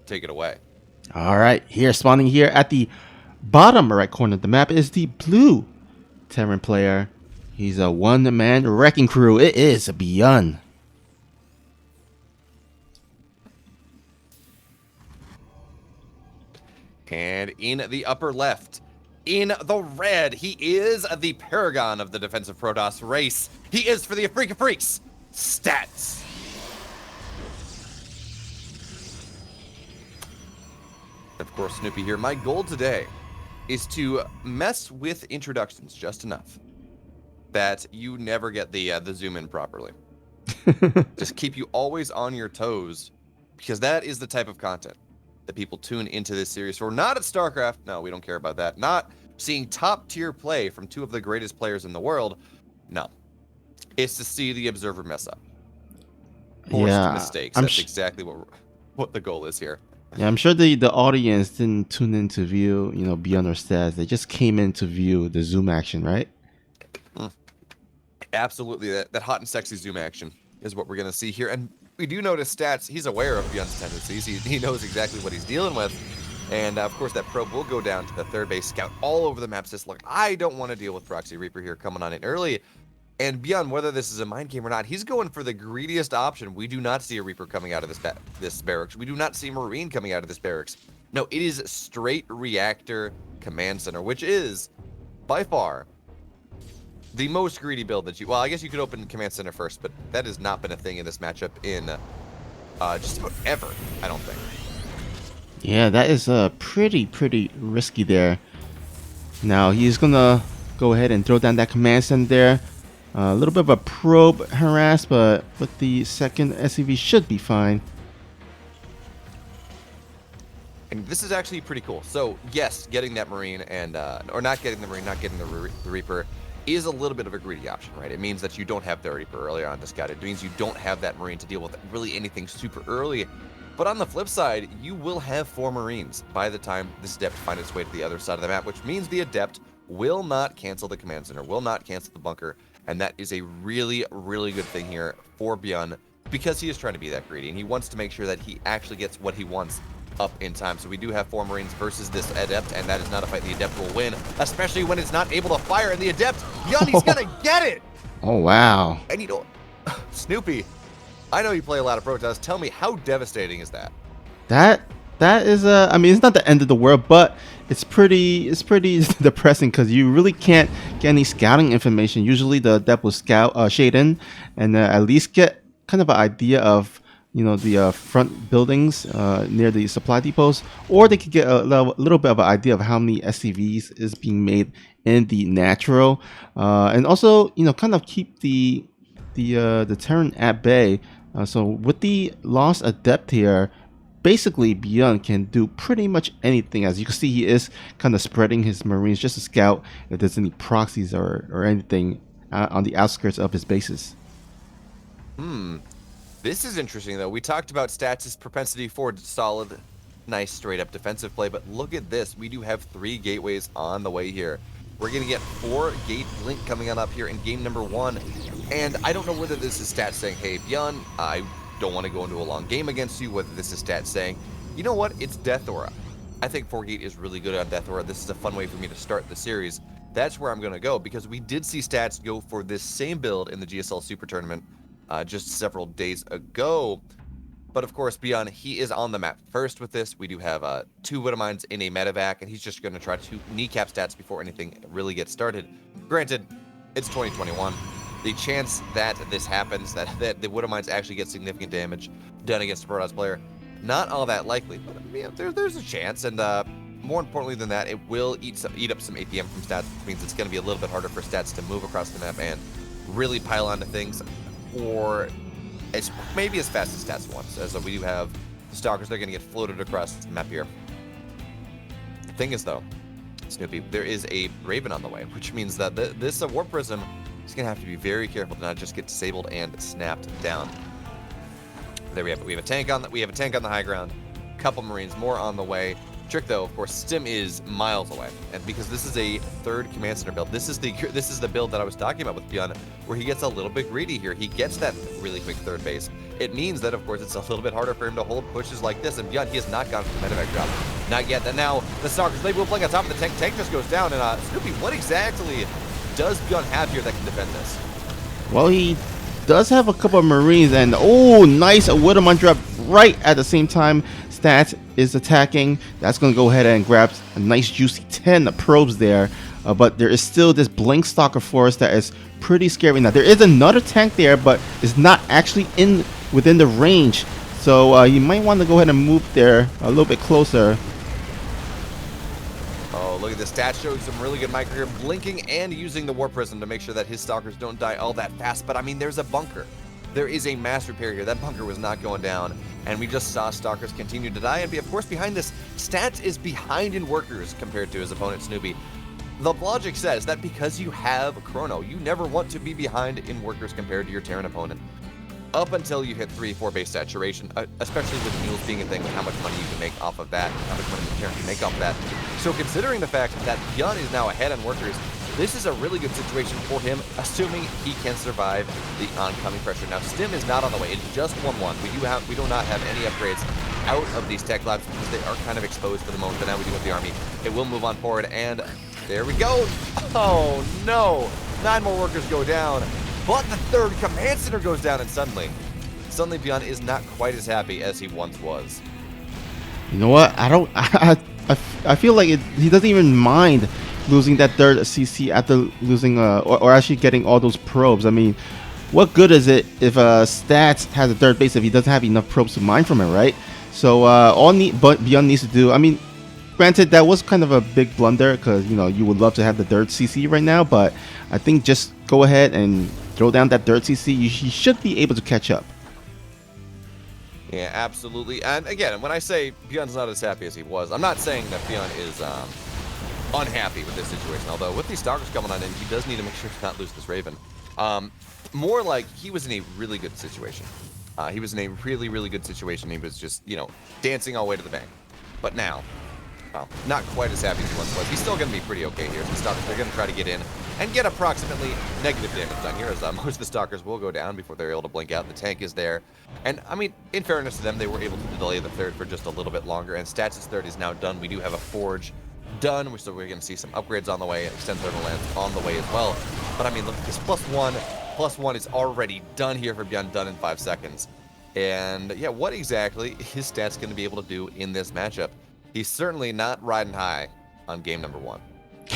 take it away. All right, here spawning here at the bottom right corner of the map is the blue Terran player. He's a one-man wrecking crew. It is a BYUN. And in the upper left, in the red, he is the paragon of the defensive Protoss race. He is for the Afrika Freaks. Stats. Of course, Snoopy here. My goal today is to mess with introductions just enough that you never get the zoom in properly. Just keep you always on your toes, because that is the type of content that people tune into this series for. Not at StarCraft. No, we don't care about that. Not seeing top tier play from two of the greatest players in the world. No. It's to see the observer mess up. Forced mistakes. That's exactly what the goal is here. Yeah, I'm sure the audience didn't tune in to view, BeoMulf stats. They just came in to view the zoom action, right? Absolutely. That hot and sexy zoom action is what we're going to see here. And we do notice stats. He's aware of BeoMulf's tendencies. He knows exactly what he's dealing with. And, of course, that probe will go down to the third base, scout all over the map. Says, look, I don't want to deal with Proxy Reaper here coming on in early. And BeoMulf, whether this is a mind game or not, he's going for the greediest option. We do not see a Reaper coming out of this barracks. We do not see a Marine coming out of this barracks. No, it is straight reactor command center, which is, by far, the most greedy build that you... Well, I guess you could open command center first, but that has not been a thing in this matchup in just about ever, I don't think. Yeah, that is pretty risky there. Now, he's going to go ahead and throw down that command center there. A little bit of a probe harass, but with the second SCV should be fine. And this is actually pretty cool. So, yes, getting that Marine and... or not getting the Marine, not getting the Reaper is a little bit of a greedy option, right? It means that you don't have the Reaper earlier on discounted. It means you don't have that Marine to deal with really anything super early. But on the flip side, you will have 4 Marines by the time this Adept finds its way to the other side of the map, which means the Adept will not cancel the command center, will not cancel the bunker. And that is a really, really good thing here for BeoMulf, because he is trying to be that greedy, and he wants to make sure that he actually gets what he wants up in time. So we do have 4 Marines versus this Adept, and that is not a fight the Adept will win, especially when it's not able to fire. And the Adept, BeoMulf, he's gonna get it! Oh, wow. And you know, Snoopy, I know you play a lot of Protoss. Tell me, how devastating is that? That is I mean, it's not the end of the world, but it's pretty depressing, because you really can't get any scouting information. Usually the Adept will scout shade in and at least get kind of an idea of the front buildings near the supply depots, or they could get a little bit of an idea of how many SCVs is being made in the natural, and also kind of keep the Terran at bay. So with the lost Adept here, basically BeoMulf can do pretty much anything. As you can see, he is kind of spreading his Marines just to scout if there's any proxies or anything on the outskirts of his bases. This is interesting, though. We talked about stats' propensity for solid, nice, straight-up defensive play, but look at this. We do have 3 gateways on the way here. We're going to get 4 gate blink coming on up here in game number 1, and I don't know whether this is stats saying, hey, BeoMulf, I don't want to go into a long game against you, whether this is stats saying, you know what, it's Death Aura. I think 4 gate is really good on Death Aura. This is a fun way for me to start the series. That's where I'm going to go, because we did see stats go for this same build in the GSL Super Tournament just several days ago. But of course, BeoMulf, he is on the map first with this. We do have 2 Widowmines in a medevac, and he's just going to try to kneecap stats before anything really gets started. Granted, it's 2021. The chance that this happens, that the Widowmines actually get significant damage done against a Protoss player, not all that likely, but there's a chance. And more importantly than that, it will eat up some APM from stats, which means it's going to be a little bit harder for stats to move across the map and really pile onto things, or maybe as fast as stats wants. As we do have the Stalkers, they're going to get floated across the map here. The thing is, though, Snoopy, there is a Raven on the way, which means that this Warp Prism is going to have to be very careful to not just get disabled and snapped down. There we have it. We have a tank on the high ground, couple Marines more on the way. Trick though, of course, Stim is miles away, and because this is a third command center build, this is the build that I was talking about with BYUN, where he gets a little bit greedy here. He gets that really quick third base. It means that, of course, it's a little bit harder for him to hold pushes like this, and BYUN, he has not gone for the medevac drop. Not yet. And now the Stalkers, they will fling on top of the tank. Tank just goes down, and Snoopy, what exactly does BYUN have here that can defend this? Well, he does have a couple of Marines, and oh, nice Widowmine drop right at the same time. Stats is attacking. That's going to go ahead and grab a nice juicy 10 probes there. But there is still this Blink Stalker Force that is pretty scary. Now, there is another tank there, but it's not actually within the range. So you might want to go ahead and move there a little bit closer. Oh, look at this. Stats showing some really good micro here, blinking and using the Warp Prism to make sure that his Stalkers don't die all that fast. But I mean, there's a bunker. There is a mass repair here. That bunker was not going down, and we just saw Stalkers continue to die. And of course, behind this, Stats is behind in workers compared to his opponent, Snoopy. The logic says that because you have Chrono, you never want to be behind in workers compared to your Terran opponent. Up until you hit 3-4 base saturation, especially with mules being a thing, with how much money you can make off of that, how much money the Terran can make off of that. So considering the fact that BYUN is now ahead on workers, this is a really good situation for him, assuming he can survive the oncoming pressure. Now, Stim is not on the way. It's just 1-1. We do not have any upgrades out of these tech labs because they are kind of exposed for the moment, but now we do have the army. It will move on forward, and there we go. Oh, no. 9 more workers go down, but the third command center goes down, and suddenly BYUN is not quite as happy as he once was. You know what? I feel like he doesn't even mind losing that third CC after losing or actually getting all those probes. I mean, what good is it if Stats has a third base if he doesn't have enough probes to mine from it, right? So but BYUN needs to do, I mean, granted that was kind of a big blunder because, you know, you would love to have the third CC right now, but I think just go ahead and throw down that third CC. He should be able to catch up. Yeah, absolutely. And again, when I say BYUN's not as happy as he was, I'm not saying that BYUN is unhappy with this situation. Although with these Stalkers coming on in, he does need to make sure to not lose this Raven. More like he was in a really good situation. He was in a really, really good situation. He was just, you know, dancing all the way to the bank. But now, well, not quite as happy as he once was. He's still going to be pretty okay here. The Stalkers, they're going to try to get in and get approximately negative damage done here, as most of the Stalkers will go down before they're able to blink out. The tank is there. And, I mean, in fairness to them, they were able to delay the third for just a little bit longer. And Stats' third is now done. We do have a Forge done, so we're going to see some upgrades on the way, extend thermal lance on the way as well. But, I mean, look at this. +1 is already done here for BYUN, done in 5 seconds. And, yeah, what exactly is Stats going to be able to do in this matchup? He's certainly not riding high on game number 1.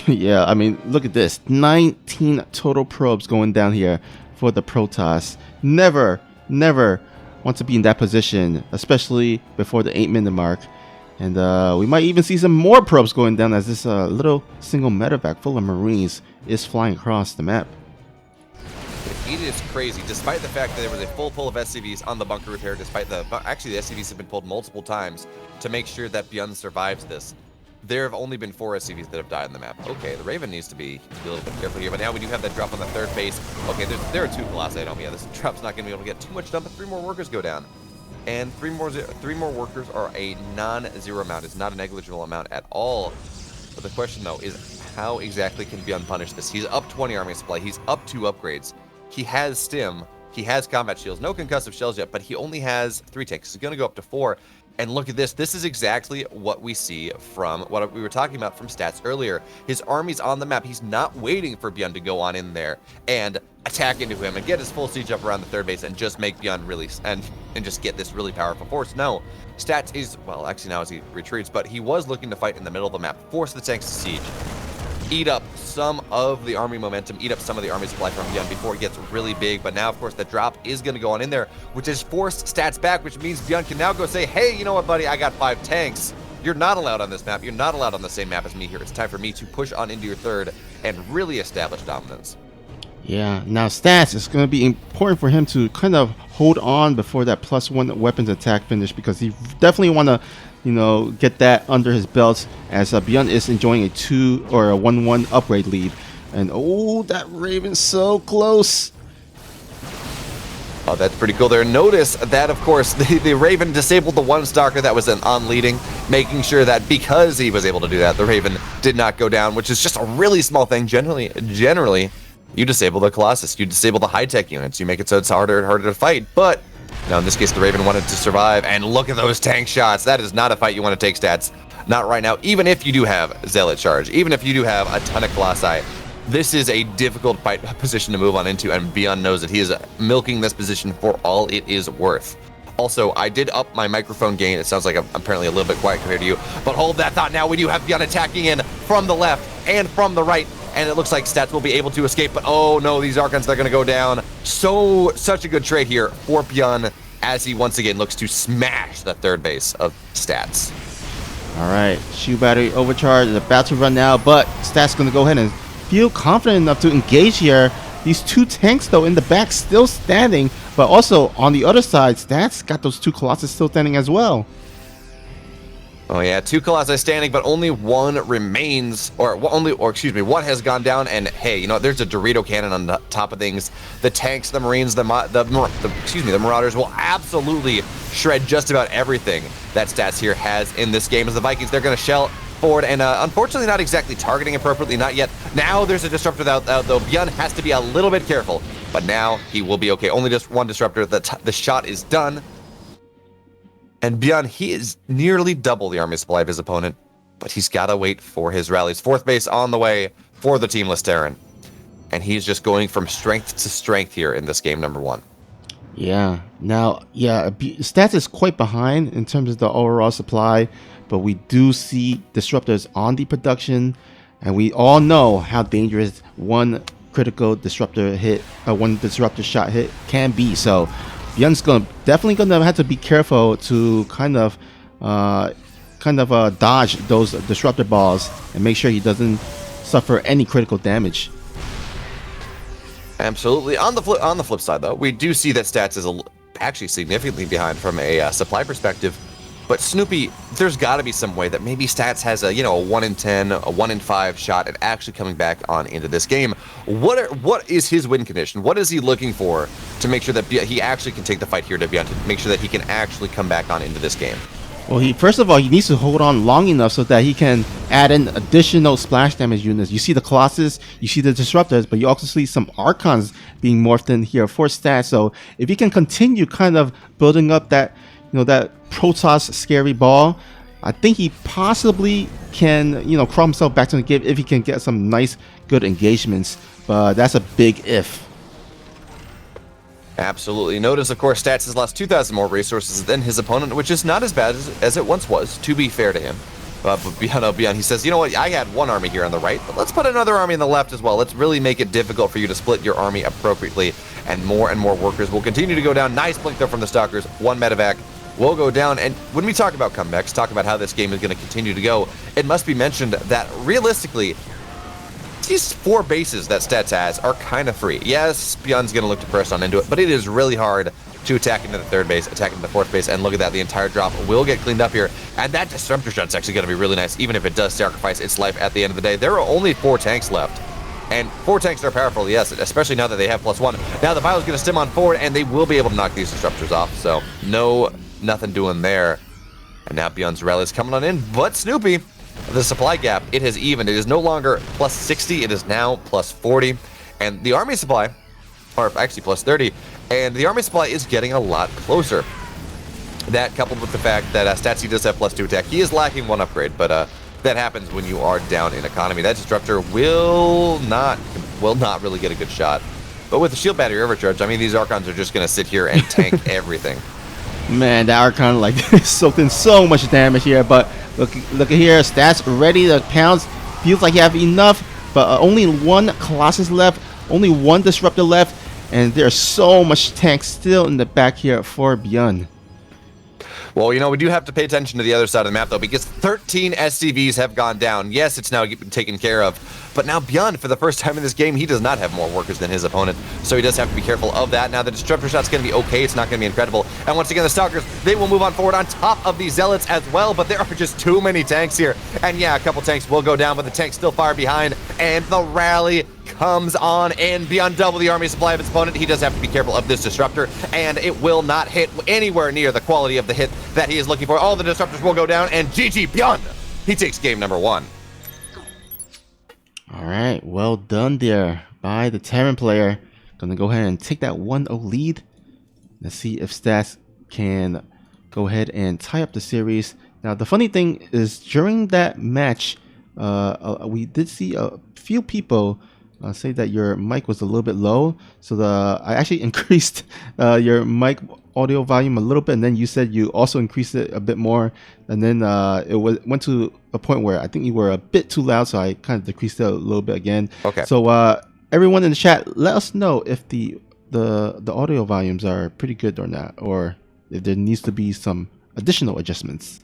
Yeah, I mean, look at this. 19 total probes going down here for the Protoss. Never want to be in that position, especially before the 8-minute mark. And we might even see some more probes going down as this little single medevac full of Marines is flying across the map. It is crazy, despite the fact that there was a full pull of SCVs on the bunker repair, actually the SCVs have been pulled multiple times to make sure that BYUN survives this. There have only been 4 SCVs that have died on the map. Okay, the Raven needs to be a little bit careful here, but now we do have that drop on the third base. Okay, there are 2 Colossi at home. Yeah, this drop's not going to be able to get too much done, but 3 more workers go down. And 3 more workers are a non-zero amount. It's not a negligible amount at all. But the question, though, is how exactly can BYUN punish this? He's up 20 army supply. He's up 2 upgrades. He has Stim. He has combat shields. No concussive shells yet, but he only has 3 tanks. He's going to go up to 4. And look at this. This is exactly what we see from what we were talking about from Stats earlier. His army's on the map. He's not waiting for BYUN to go on in there and attack into him and get his full siege up around the third base and just make BYUN really and just get this really powerful force. No, Stats is, well, actually now as he retreats, but he was looking to fight in the middle of the map, force the tanks to siege, eat up some of the army momentum, eat up some of the army supply from BYUN before it gets really big. But now, of course, the drop is going to go on in there, which has forced Stats back, which means BYUN can now go say, hey, you know what, buddy, I got 5 tanks. You're not allowed on this map. You're not allowed on the same map as me here. It's time for me to push on into your third and really establish dominance. Yeah, now Stats, it's going to be important for him to kind of hold on before that +1 weapons attack finish, because he definitely want to, you know, get that under his belt as BeoMulf is enjoying a 2 or a 1-1 upgrade lead. And oh, that Raven's so close. Oh, that's pretty cool there. Notice that, of course, the Raven disabled the one Stalker that was on leading, making sure that because he was able to do that, the Raven did not go down, which is just a really small thing. Generally, you disable the Colossus, you disable the high-tech units, you make it so it's harder and harder to fight. But now in this case, the Raven wanted to survive, and look at those tank shots. That is not a fight you want to take, Stats. Not right now. Even if you do have Zealot Charge, even if you do have a ton of Colossi, this is a difficult fight position to move on into, and BeoMulf knows that he is milking this position for all it is worth. Also, I did up my microphone gain. It sounds like I'm apparently a little bit quiet compared to you, but hold that thought now. We do have BeoMulf attacking in from the left and from the right, and it looks like Stats will be able to escape, but oh no, these Archons, they're going to go down. Such a good trade here for BeoMulf as he once again looks to smash the third base of Stats. All right, Shield Battery overcharge is about to run out, but Stats going to go ahead and feel confident enough to engage here. These two tanks, though, in the back still standing, but also on the other side, Stats got those two Colossus still standing as well. Oh yeah, two Colossi standing, but only one remains, or one has gone down. And hey, you know, there's a Dorito cannon on the top of things. The tanks, the Marines, the Marauders will absolutely shred just about everything that Stats here has in this game. As the Vikings, they're going to shell forward, and unfortunately not exactly targeting appropriately, not yet. Now there's a disruptor out, though. BeoMulf has to be a little bit careful, but now he will be okay. Only just one disruptor. The shot is done. And BeoMulf, he is nearly double the army supply of his opponent, but he's got to wait for his rallies. Fourth base on the way for the Teamless Terran. And he's just going from strength to strength here in this game number one. Yeah. Now, yeah, Stats is quite behind in terms of the overall supply, but we do see disruptors on the production, and we all know how dangerous one critical disruptor hit, one disruptor shot hit can be. So BeoMulf's definitely gonna have to be careful to kind of dodge those disruptor balls and make sure he doesn't suffer any critical damage. Absolutely. On the flip side, though, we do see that Stats is actually significantly behind from a supply perspective. But Snoopy, there's got to be some way that maybe Stats has a 1 in 10, a 1 in 5 shot at actually coming back on into this game. What is his win condition? What is he looking for to make sure that he actually can take the fight here to BeoMulf, to make sure that he can actually come back on into this game? Well, first of all, he needs to hold on long enough so that he can add in additional splash damage units. You see the Colossus, you see the Disruptors, but you also see some Archons being morphed in here for Stats. So if he can continue kind of building up that, that Protoss scary ball, I think he possibly can, crawl himself back to the game if he can get some nice, good engagements. But that's a big if. Absolutely. Notice, of course, Stats has lost 2,000 more resources than his opponent, which is not as bad as it once was, to be fair to him. But BeoMulf, he says, you know what, I had one army here on the right, but let's put another army on the left as well. Let's really make it difficult for you to split your army appropriately, and more workers will continue to go down. Nice blink, though, from the Stalkers. One medevac will go down, and when we talk about comebacks, talk about how this game is going to continue to go, it must be mentioned that, realistically, these 4 bases that Stats has are kind of free. Yes, BeoMulf's going to look to press on into it, but it is really hard to attack into the 3rd base, attack into the 4th base, and look at that, the entire drop will get cleaned up here, and that Disruptor shot's actually going to be really nice, even if it does sacrifice its life at the end of the day. There are only 4 tanks left, and 4 tanks are powerful, yes, especially now that they have +1. Now the Vile's going to stem on forward, and they will be able to knock these Disruptors off, so nothing doing there. And now BeoMulf's rally is coming on in, but Snoopy, the supply gap, it has evened. It is no longer +60, it is now +40. And the army supply, or actually +30, and the army supply is getting a lot closer. That coupled with the fact that Statsy does have +2 attack. He is lacking 1 upgrade, but that happens when you are down in economy. That Disruptor will not really get a good shot. But with the shield battery overcharge, I mean, these Archons are just going to sit here and tank everything. Man, the Archon soaked in so much damage here, but look at here, Stats ready to pounce. Feels like you have enough, but only 1 Colossus left, only 1 Disruptor left, and there's so much tank still in the back here for BeoMulf. Well, we do have to pay attention to the other side of the map, though, because 13 SCVs have gone down. Yes, it's now taken care of, but now BeoMulf, for the first time in this game, he does not have more workers than his opponent, so he does have to be careful of that. Now, the Disruptor shot's going to be okay. It's not going to be incredible. And once again, the Stalkers, they will move on forward on top of these Zealots as well, but there are just too many tanks here. And yeah, a couple tanks will go down, but the tanks still far behind, and the rally comes on in beyond double the army supply of its opponent. He does have to be careful of this disruptor, and it will not hit anywhere near the quality of the hit that he is looking for. All the disruptors will go down, and GG BYUN. He takes game number 1. All right, well done there by the Terran player. Gonna go ahead and take that 1-0 lead. Let's see if Stats can go ahead and tie up the series. Now, the funny thing is, during that match, we did see a few people say that your mic was a little bit low. So I actually increased your mic audio volume a little bit, and then you said you also increased it a bit more, and then went to a point where I think you were a bit too loud, so I kind of decreased it a little bit again. Okay. So everyone in the chat, let us know if the audio volumes are pretty good or not, or if there needs to be some additional adjustments.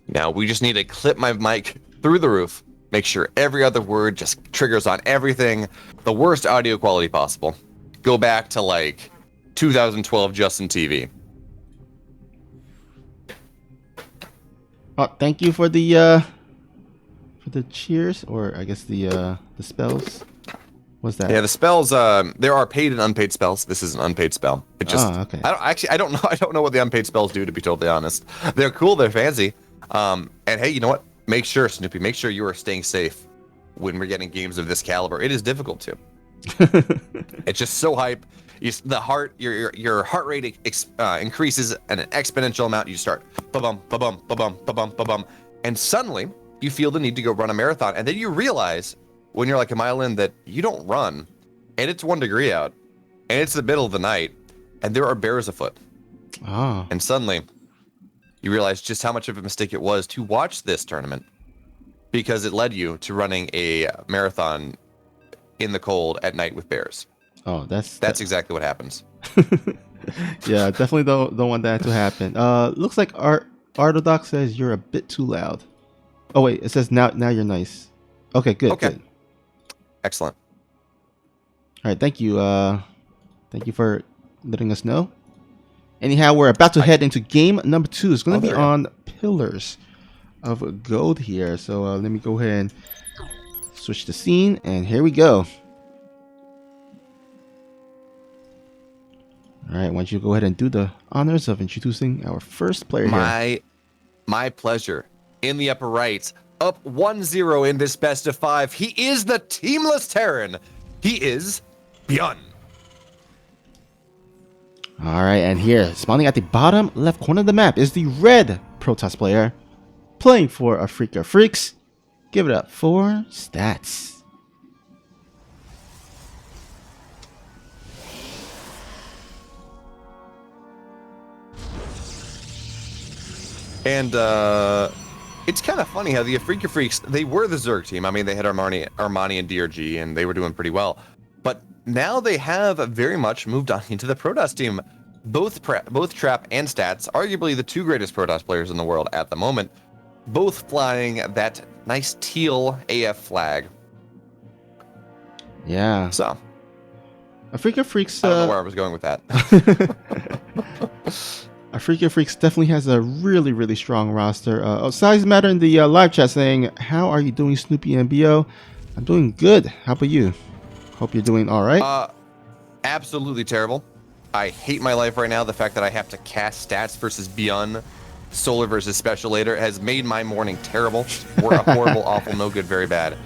Now we just need to clip my mic through the roof, make sure every other word just triggers on everything, the worst audio quality possible. Go back to like 2012 Justin TV. Oh, thank you for the cheers, or I guess the spells. What's that? Yeah, the spells. There are paid and unpaid spells. This is an unpaid spell. It just. Okay. I don't know. I don't know what the unpaid spells do, to be totally honest. They're cool. They're fancy. And hey, you know what? Make sure, Snoopy. Make sure you are staying safe when we're getting games of this caliber. It is difficult to. It's just so hype. Your heart rate increases at an exponential amount. You start ba-bum, ba-bum, ba-bum, ba-bum, ba-bum, and suddenly you feel the need to go run a marathon, and then you realize when you're like a mile in that you don't run, and it's 1 degree out, and it's the middle of the night, and there are bears afoot. Oh. And suddenly you realize just how much of a mistake it was to watch this tournament, because it led you to running a marathon in the cold at night with bears. Oh, that's exactly what happens. Yeah, definitely don't want that to happen. Looks like Artodox says you're a bit too loud. Oh wait, it says now you're nice. Okay, good. Okay. Good. Excellent. All right, thank you. Thank you for letting us know. Anyhow, we're about to head into game number 2. It's going to be on Pillars of Gold here. So let me go ahead and switch the scene, and here we go. All right, why don't you go ahead and do the honors of introducing our first player here. My pleasure. In the upper right, up 1-0 in this best of 5. He is the teamless Terran. He is BYUN. All right, and here, spawning at the bottom left corner of the map is the red Protoss player playing for Afrika Freaks. Give it up for Stats. And it's kind of funny how the Afrika Freaks, they were the Zerg team. I mean, they had Armani and DRG, and they were doing pretty well. But now they have very much moved on into the Protoss team. Both Trap and Stats, arguably the 2 greatest Protoss players in the world at the moment, both flying that nice teal AF flag. Yeah. So, Afrika Freaks. I don't know where I was going with that. Afrika Freaks definitely has a really, really strong roster. Size Matter in the live chat saying, "How are you doing, Snoopy and Bo?" I'm doing good. How about you? Hope you're doing all right. Absolutely terrible. I hate my life right now. The fact that I have to cast Stats versus BYUN, Solar versus Special later has made my morning terrible. We're a horrible, awful, no good, very bad.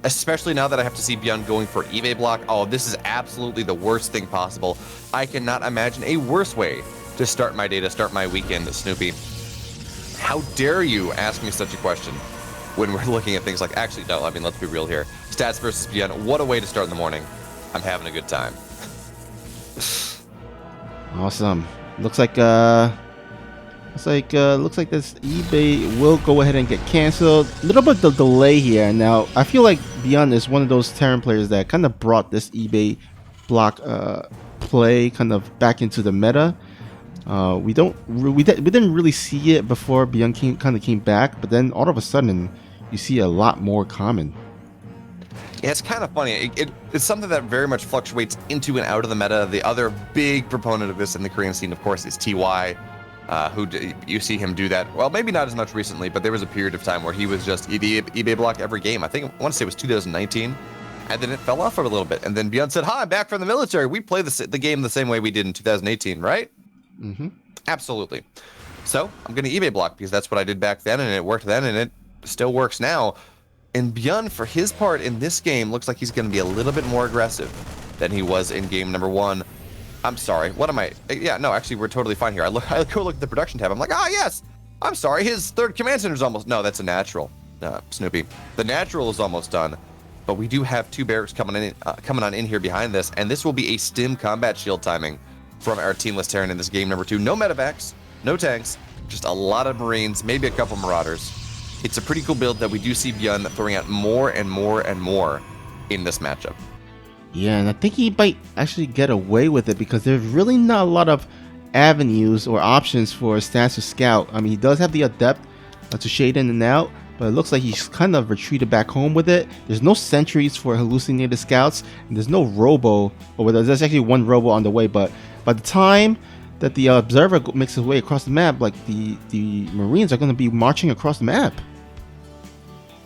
Especially now that I have to see BYUN going for eBay block. Oh, this is absolutely the worst thing possible. I cannot imagine a worse way to start my day, to start my weekend, Snoopy. How dare you ask me such a question when we're looking at things like, actually, no, I mean, let's be real here. Stats versus BYUN, what a way to start in the morning. I'm having a good time. Awesome. Looks like this eBay will go ahead and get canceled. A little bit of delay here. Now, I feel like BYUN is one of those Terran players that kind of brought this eBay block play kind of back into the meta. We didn't really see it before BYUN kind of came back, but then all of a sudden you see a lot more common. Yeah, it's kind of funny. It's something that very much fluctuates into and out of the meta. The other big proponent of this in the Korean scene, of course, is TY, you see him do that. Well, maybe not as much recently, but there was a period of time where he was just eBay block every game. I want to say it was 2019. And then it fell off for a little bit. And then BeoMulf said, hi, I'm back from the military. We play the game the same way we did in 2018, right? Mm-hmm. Absolutely. So I'm going to eBay block because that's what I did back then, and it worked then, and it still works now. And BeoMulf, for his part in this game, looks like he's going to be a little bit more aggressive than he was in game number 1. I'm sorry. What am I? Yeah, no, actually, we're totally fine here. I go look at the production tab. I'm like, yes. I'm sorry. His third command center is almost. No, that's a natural. Snoopy. The natural is almost done. But we do have 2 barracks coming on in here behind this, and this will be a stim combat shield timing from our teamless Terran in this game number 2. No medevacs, no tanks, just a lot of Marines, maybe a couple Marauders. It's a pretty cool build that we do see BeoMulf throwing out more and more and more in this matchup. Yeah, and I think he might actually get away with it because there's really not a lot of avenues or options for Stats to scout. I mean, he does have the Adept to shade in and out, but it looks like he's kind of retreated back home with it. There's no sentries for hallucinated scouts, and there's no robo, or there's actually 1 robo on the way, but by the time that the observer makes his way across the map, like the Marines are going to be marching across the map.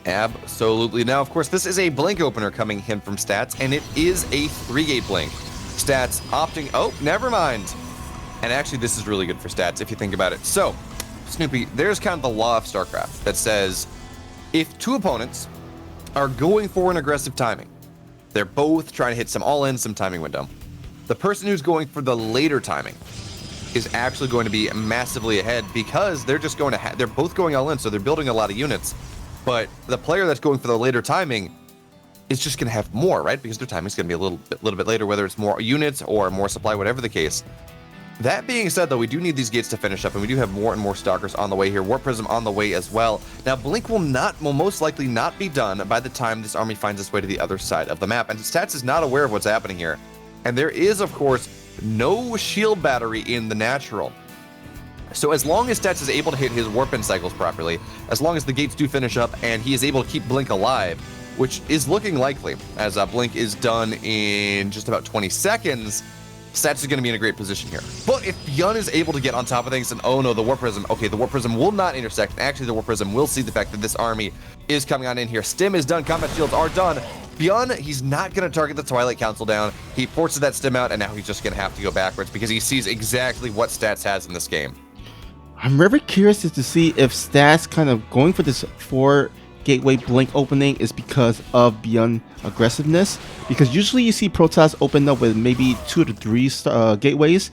Absolutely. Now, of course, this is a blink opener coming in from Stats, and it is a 3-gate blink. Stats opting, oh, never mind. And actually, this is really good for Stats if you think about it. So, Snoopy, there's kind of the law of StarCraft that says if 2 opponents are going for an aggressive timing, they're both trying to hit some all-in, some timing window. The person who's going for the later timing is actually going to be massively ahead because they're just going to they're both going all in, so they're building a lot of units. But the player that's going for the later timing is just going to have more, right? Because their timing is going to be a little bit later, whether it's more units or more supply, whatever the case. That being said, though, we do need these gates to finish up, and we do have more and more Stalkers on the way here. Warp Prism on the way as well. Now, Blink will most likely not be done by the time this army finds its way to the other side of the map, and Stats is not aware of what's happening here. And there is, of course, no shield battery in the natural. So as long as Stats is able to hit his warp-in cycles properly, as long as the gates do finish up and he is able to keep Blink alive, which is looking likely, as Blink is done in just about 20 seconds, Stats is going to be in a great position here. But if BeoMulf is able to get on top of things and, oh no, the Warp Prism, okay, the Warp Prism will not intersect. And actually, the Warp Prism will see the fact that this army is coming on in here. Stim is done, combat shields are done. BeoMulf, he's not going to target the Twilight Council down. He forces that Stim out, and now he's just going to have to go backwards because he sees exactly what Stats has in this game. I'm very curious to see if Stats kind of going for this 4 gateway blink opening is because of BeoMulf aggressiveness, because usually you see Protoss open up with maybe 2 to 3 gateways,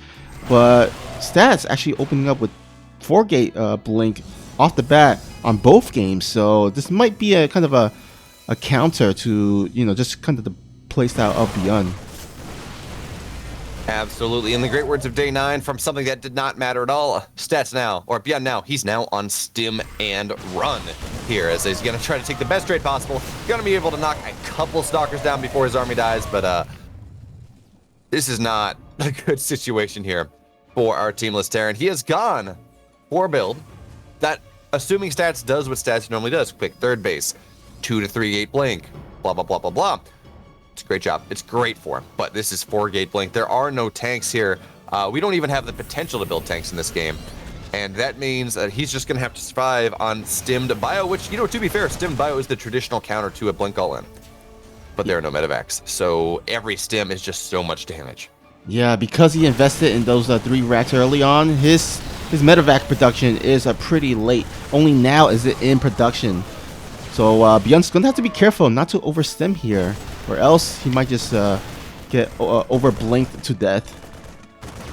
but Stats actually opening up with 4 gate blink off the bat on both games. So this might be a kind of a counter to, you know, just kind of the playstyle of BeoMulf. Absolutely. In the great words of Day 9, from something that did not matter at all, Stats now, or BeoMulf now, he's now on Stim and Run here, as he's going to try to take the best trade possible. Going to be able to knock a couple Stalkers down before his army dies, but this is not a good situation here for our teamless Terran. He has gone for a build that, assuming Stats does what Stats normally does, quick third base, 2 to 3 gate blink, blah, blah, blah, blah, blah. It's a great job. It's great for him, but this is 4 gate blink. There are no tanks here. We don't even have the potential to build tanks in this game, and that means that he's just going to have to survive on stimmed bio, which, you know, to be fair, stimmed bio is the traditional counter to a blink all-in, but there are no medevacs, so every stim is just so much damage. Yeah, because he invested in those 3 racks early on, his medevac production is pretty late. Only now is it in production. So BeoMulf's going to have to be careful not to overstim here, or else he might just get over-blinked to death.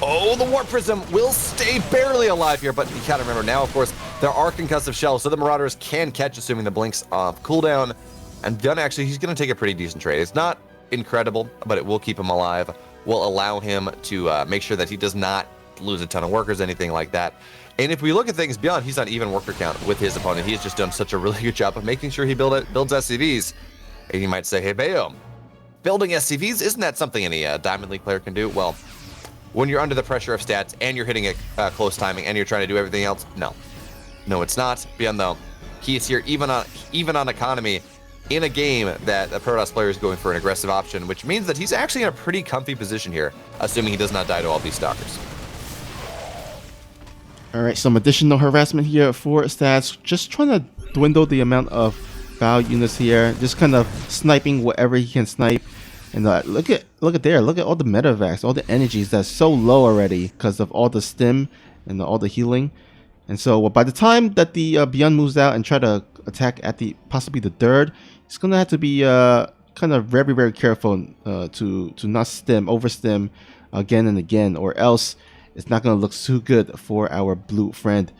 Oh, the Warp Prism will stay barely alive here, but you gotta remember now, of course, there are concussive shells, so the Marauders can catch, assuming the Blink's off cooldown. And BeoMulf, actually, he's going to take a pretty decent trade. It's not incredible, but it will keep him alive, will allow him to make sure that he does not lose a ton of workers, anything like that. And if we look at things BeoMulf, he's on even worker count with his opponent. He has just done such a really good job of making sure he builds SCVs. And you might say, hey, Beo, building SCVs, isn't that something any Diamond League player can do? Well, when you're under the pressure of Stats and you're hitting a close timing and you're trying to do everything else, no. No, it's not. BeoMulf, though, he is here even on economy in a game that the Protoss player is going for an aggressive option, which means that he's actually in a pretty comfy position here, assuming he does not die to all these Stalkers. All right, some additional harassment here for Stats, just trying to dwindle the amount of bow units here, just kind of sniping whatever he can snipe. And look at there, look at all the medevacs, all the energies that's so low already because of all the stim and all the healing. And so by the time that the BYUN moves out and try to attack at the possibly the third, he's gonna have to be kind of very, very careful to not overstim again and again, or else it's not gonna look too good for our blue friend.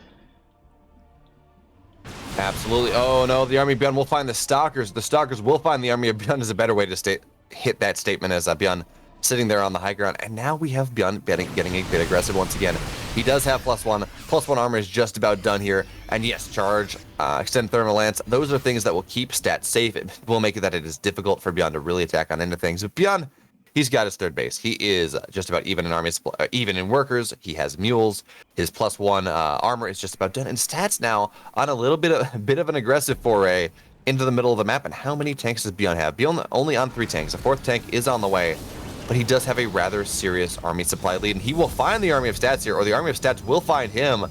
Absolutely. Oh no, the army of BeoMulf will find the stalkers. The stalkers will find the army of BeoMulf is a better way to hit that statement as BeoMulf sitting there on the high ground. And now we have BeoMulf getting a bit aggressive once again. He does have +1. +1 armor is just about done here. And yes, charge, extend thermal lance. Those are things that will keep stats safe. It will make it that it is difficult for BeoMulf to really attack on into things. But BeoMulf, he's got his third base. He is just about even in army, even in workers. He has mules. His +1 armor is just about done. And stats now on a little bit of an aggressive foray into the middle of the map. And how many tanks does BeoMulf have? BeoMulf only on 3 tanks. A 4th tank is on the way. But he does have a rather serious army supply lead, and he will find the army of stats here, or the army of stats will find him.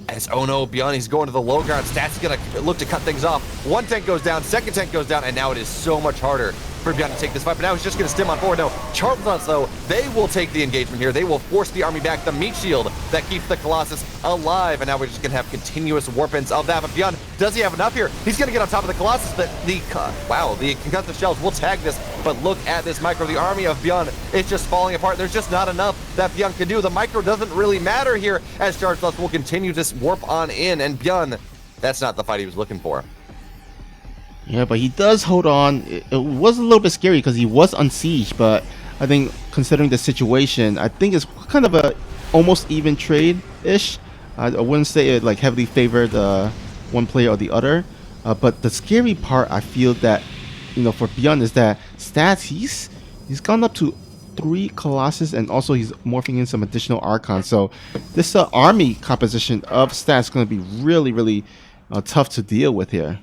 As oh no, BeoMulf, he's going to the low ground. Stats is gonna look to cut things off. 1 tank goes down, 2nd tank goes down, and now it is so much harder for BeoMulf to take this fight. But now he's just gonna stim on forward. No, Charlatans though, they will take the engagement here. They will force the army back. The meat shield that keeps the Colossus alive, and now we're just gonna have continuous warpins of that. But BeoMulf, does he have enough here? He's gonna get on top of the Colossus. The concussive shells will tag this, but look at this micro. The army of BeoMulf, it's just falling apart. There's just not enough that BeoMulf can do. The micro doesn't really matter here, as Charlatans will continue to warp on in, and BeoMulf, that's not the fight he was looking for. Yeah, but he does hold on. It was a little bit scary because he was on siege, but I think considering the situation, I think it's kind of a almost even trade-ish. I wouldn't say it like heavily favored one player or the other. But the scary part, I feel that, for BeoMulf is that stats, he's gone up to 3 Colossus, and also he's morphing in some additional Archons. So this army composition of stats is going to be really, really tough to deal with here.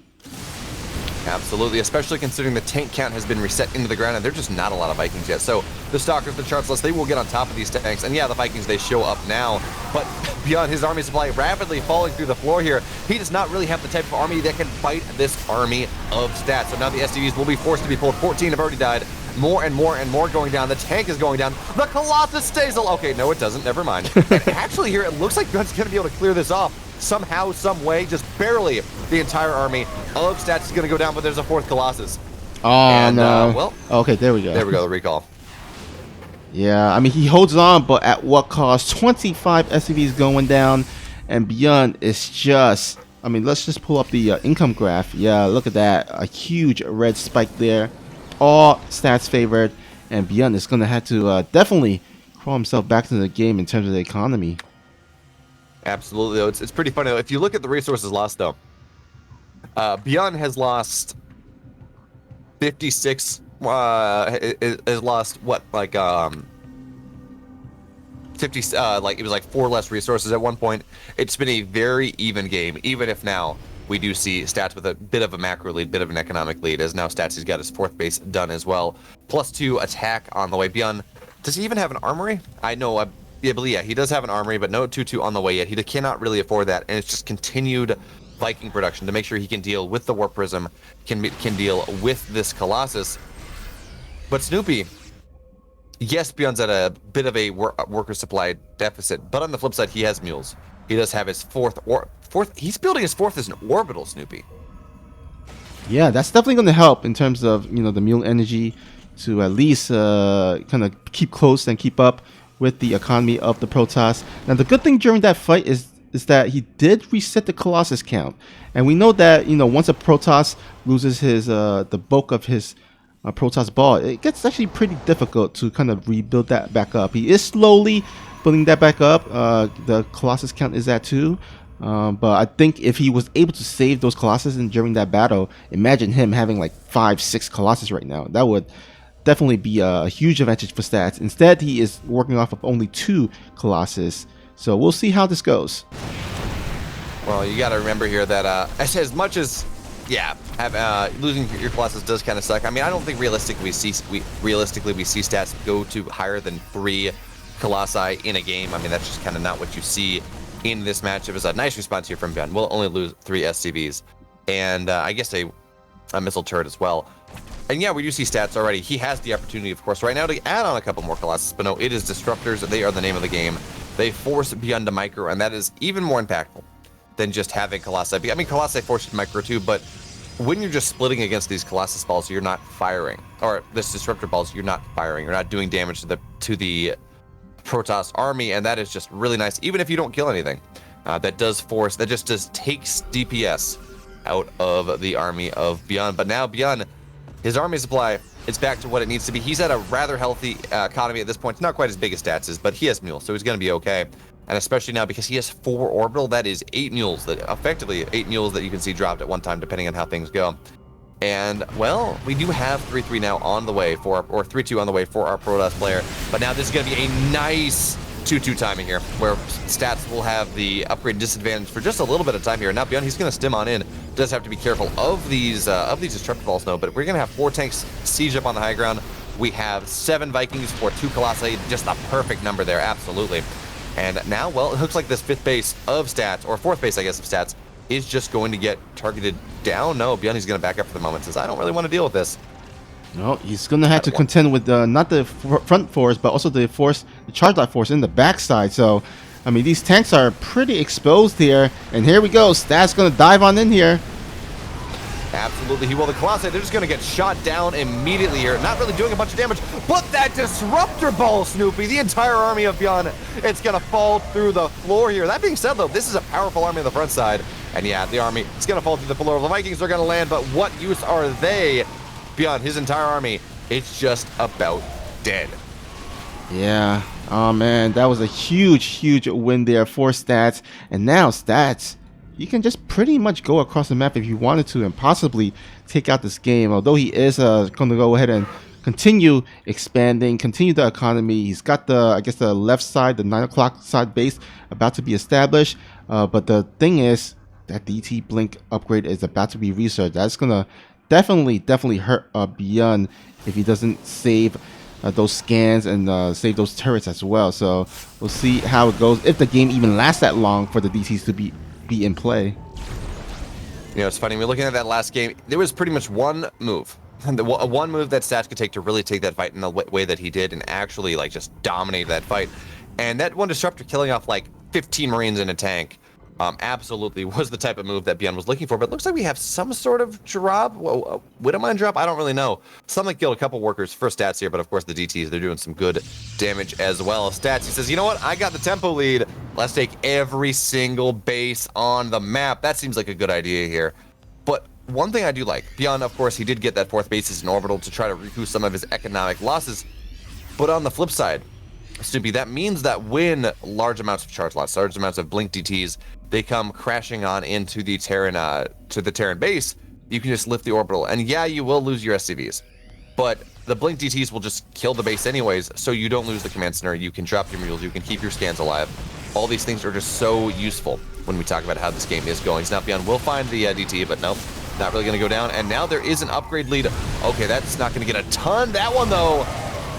Absolutely, especially considering the tank count has been reset into the ground, and there's just not a lot of Vikings yet. So the Stalkers, the Charlatans, they will get on top of these tanks. And yeah, the Vikings, they show up now. But BeoMulf, his army supply rapidly falling through the floor here. He does not really have the type of army that can fight this army of stats. So now the SCVs will be forced to be pulled. 14 have already died. More and more and more going down. The tank is going down. The Colossus stays alive. Okay, no, it doesn't. Never mind. And actually here, it looks like BeoMulf's going to be able to clear this off. Somehow, some way, just barely, the entire army of stats is going to go down, but there's a 4th Colossus. Oh, and, no. Well, okay, there we go. There we go, the recall. Yeah, I mean, he holds on, but at what cost? 25 SCVs going down, and BeoMulf is just, I mean, let's just pull up the income graph. Yeah, look at that. A huge red spike there. All stats favored, and BeoMulf is going to have to definitely crawl himself back to the game in terms of the economy. Absolutely, though. It's pretty funny, though. If you look at the resources lost, though, BeoMulf has lost 56, has lost, what, like, 50, like, it was like 4 less resources at one point. It's been a very even game, even if now we do see stats with a bit of a macro lead, bit of an economic lead, as now stats, he's got his 4th base done as well. +2 attack on the way. BeoMulf, does he even have an armory? I know, yeah, he does have an armory, but no 2-2 on the way yet. He cannot really afford that, and it's just continued Viking production to make sure he can deal with the Warp Prism, can deal with this Colossus. But Snoopy, yes, BeoMulf's at a bit of a worker supply deficit, but on the flip side, he has mules. He does have his 4th, he's building his 4th as an orbital, Snoopy. Yeah, that's definitely going to help in terms of, the mule energy to at least kind of keep close and keep up with the economy of the Protoss. Now, the good thing during that fight is that he did reset the Colossus count, and we know that once a Protoss loses his the bulk of his Protoss ball, it gets actually pretty difficult to kind of rebuild that back up. He is slowly building that back up. The Colossus count is at 2, but I think if he was able to save those Colossus during that battle, imagine him having like 5-6 Colossus right now. That would definitely be a huge advantage for stats. Instead, he is working off of only 2 Colossus. So we'll see how this goes. Well, you got to remember here that as much as, yeah, losing your Colossus does kind of suck. I mean, I don't think realistically we see stats go to higher than 3 Colossi in a game. I mean, that's just kind of not what you see in this matchup. It's a nice response here from BeoMulf. We'll only lose 3 SCVs, and I guess a missile turret as well. And yeah, we do see stats already. He has the opportunity, of course, right now to add on a couple more Colossus, but no, it is Disruptors. They are the name of the game. They force BYUN to micro, and that is even more impactful than just having Colossi. I mean, Colossi forced micro too, but when you're just splitting against these Colossus balls, you're not firing. Or this Disruptor balls, you're not firing. You're not doing damage to the Protoss army, and that is just really nice, even if you don't kill anything. That just takes DPS out of the army of BYUN. But now BYUN, his army supply, it's back to what it needs to be. He's at a rather healthy economy at this point. It's not quite as big as stats is, but he has mules, so he's going to be okay. And especially now because he has 4 orbital, that is 8 mules, effectively 8 mules that you can see dropped at one time, depending on how things go. And, well, we do have 3-3 now on the way or 3-2 on the way for our Protoss player. But now this is going to be a nice 2-2 timing here, where stats will have the upgrade disadvantage for just a little bit of time here. Now BYUN, he's going to stim on in. Does have to be careful of these Disruptor balls, though. But we're going to have 4 tanks siege up on the high ground. We have 7 Vikings for 2 Colossi, just a perfect number there, absolutely. And now, well, it looks like this 5th base of stats, or 4th base, I guess, of stats, is just going to get targeted down. No, BYUN, he's going to back up for the moment, says, I don't really want to deal with this. No, he's going to have to contend with not the front force, but also the charge light force in the backside. So, I mean, these tanks are pretty exposed here. And here we go. Stats going to dive on in here. Absolutely, he will. The Colossi, they're just going to get shot down immediately here. Not really doing a bunch of damage, but that Disruptor ball, Snoopy, the entire army of BYUN, it's going to fall through the floor here. That being said, though, this is a powerful army on the front side. And yeah, the army, it's going to fall through the floor. The Vikings are going to land, but what use are they? BYUN, his entire army, it's just about dead. Yeah. Oh, man, that was a huge win there for stats. And now stats, you can just pretty much go across the map if you wanted to and possibly take out this game. Although he is going to go ahead and continue expanding, continue the economy. He's got the left side, the 9 o'clock side base about to be established. But the thing is that DT Blink upgrade is about to be researched. That's going to definitely hurt BYUN if he doesn't save those scans and save those turrets as well. So we'll see how it goes, if the game even lasts that long for the DTs to be in play. You know, it's funny, we're looking at that last game, there was pretty much one move. One move that Stats could take to really take that fight in the way that he did and actually like just dominate that fight. And that one Disruptor killing off like 15 Marines in a tank absolutely was the type of move that BYUN was looking for. But it looks like we have some sort of drop, Widowmine drop, I don't really know. Something killed a couple workers for Stats here, but of course the DTs, they're doing some good damage as well. Stats, he says, you know what, I got the tempo lead. Let's take every single base on the map. That seems like a good idea here. But one thing I do like, BYUN, of course, he did get that 4th base as an orbital to try to recoup some of his economic losses. But on the flip side, Snoopy, that means that when large amounts of charge loss, large amounts of blink DTs, they come crashing on into the Terran base, you can just lift the orbital. And yeah, you will lose your SCVs, but the blink DTs will just kill the base anyways, so you don't lose the command center. You can drop your mules, you can keep your scans alive. All these things are just so useful when we talk about how this game is going. Now BYUN will find the DT, but nope, not really going to go down. And now there is an upgrade lead. Okay, that's not going to get a ton. That one, though,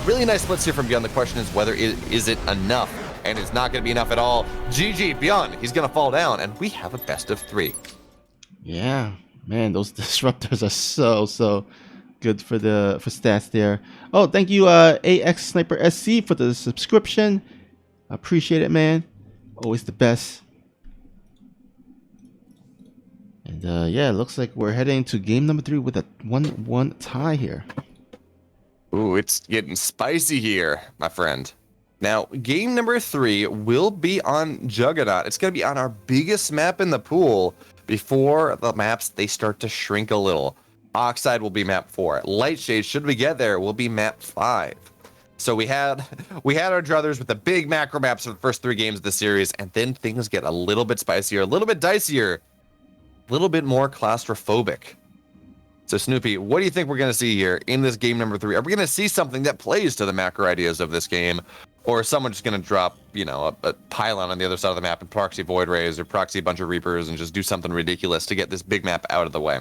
really nice splits here from BYUN. The question is whether is it enough? And it's not going to be enough at all. GG, BYUN, he's going to fall down, and we have a best of 3. Yeah, man, those Disruptors are so good for stats there. Oh, thank you, AX Sniper SC, for the subscription. Appreciate it, man. Always the best. And yeah, it looks like we're heading to game number 3 with a 1-1 tie here. Ooh, it's getting spicy here, my friend. Now, game number 3 will be on Juggernaut. It's going to be on our biggest map in the pool before the maps, they start to shrink a little. Oxide will be map 4. Lightshade, should we get there, will be map 5. So we had our druthers with the big macro maps for the first 3 games of the series, and then things get a little bit spicier, a little bit dicier, a little bit more claustrophobic. So Snoopy, what do you think we're going to see here in this game number 3? Are we going to see something that plays to the macro ideas of this game? Or is someone just going to drop, you know, a pylon on the other side of the map and proxy Void Rays or proxy a bunch of Reapers and just do something ridiculous to get this big map out of the way?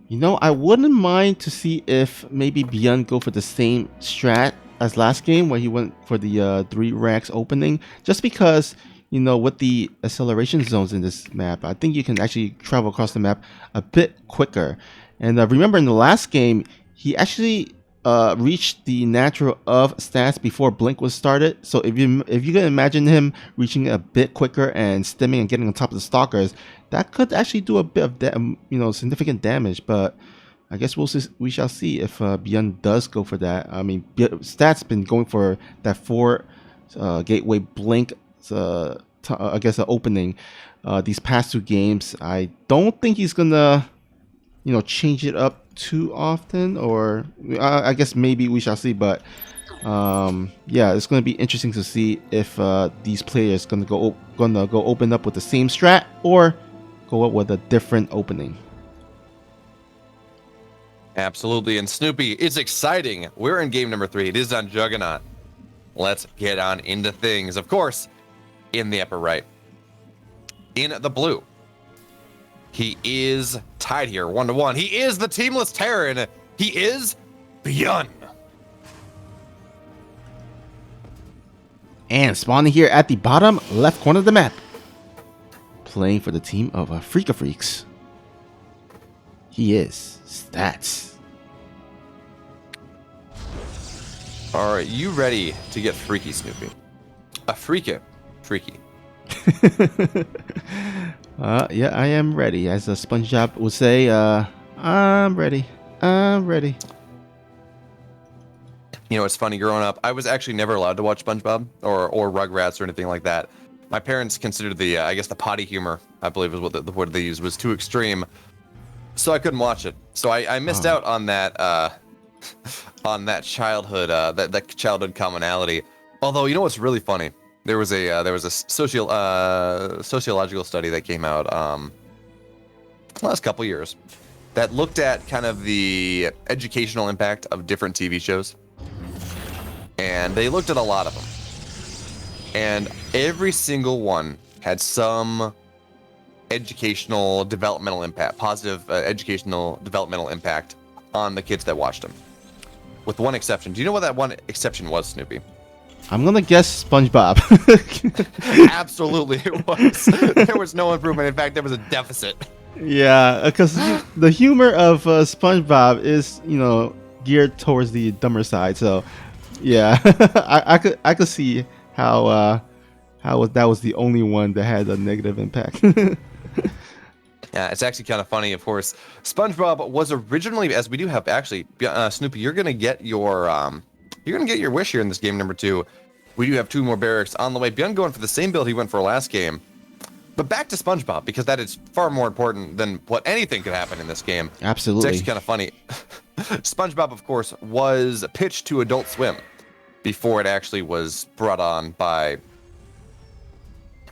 You know, I wouldn't mind to see if maybe BYUN go for the same strat as last game where he went for the 3 racks opening. Just because, with the acceleration zones in this map, I think you can actually travel across the map a bit quicker. And remember in the last game, he actually reached the natural of stats before Blink was started. So if you can imagine him reaching a bit quicker and stimming and getting on top of the stalkers, that could actually do a bit of significant damage. But I guess we shall see if BYUN does go for that. I mean, Stats been going for that 4 gateway Blink. I guess the opening these past 2 games. I don't think he's gonna change it up too often, or I guess maybe we shall see. But yeah, it's gonna be interesting to see if these players gonna go open up with the same strat or go up with a different opening. Absolutely. And Snoopy, it's exciting. We're in game number 3. It is on Juggernaut. Let's get on into things. Of course, in the upper right, in the blue, he is tied here 1-1. He is the teamless Terran. He is BYUN. And spawning here at the bottom left corner of the map, playing for the team of Freaka Freaks, he is Stats. Are you ready to get freaky, Snoopy? Freaky. Yeah, I am ready. As a SpongeBob would say, I'm ready. I'm ready. You know, it's funny, growing up, I was actually never allowed to watch SpongeBob or Rugrats or anything like that. My parents considered the, I guess the potty humor, I believe is what the word they used, was too extreme. So I couldn't watch it. So I missed out on that, childhood, that childhood commonality. Although, you know what's really funny? There was a sociological study that came out the last couple years that looked at kind of the educational impact of different TV shows, and they looked at a lot of them, and every single one had some educational developmental impact, positive educational developmental impact on the kids that watched them, with one exception. Do you know what that one exception was, Snoopy? I'm gonna guess SpongeBob. Absolutely, it was. There was no improvement. In fact, there was a deficit. Yeah, because the humor of SpongeBob is, geared towards the dumber side. So, yeah, I could see how that was the only one that had a negative impact. Yeah, it's actually kind of funny. Of course, SpongeBob was originally, as we do have actually, Snoopy, you're gonna get your wish here in this game number 2. We do have 2 more barracks on the way. BYUN going for the same build he went for last game. But back to SpongeBob, because that is far more important than what anything could happen in this game. Absolutely. It's actually kind of funny. SpongeBob, of course, was pitched to Adult Swim before it actually was brought on by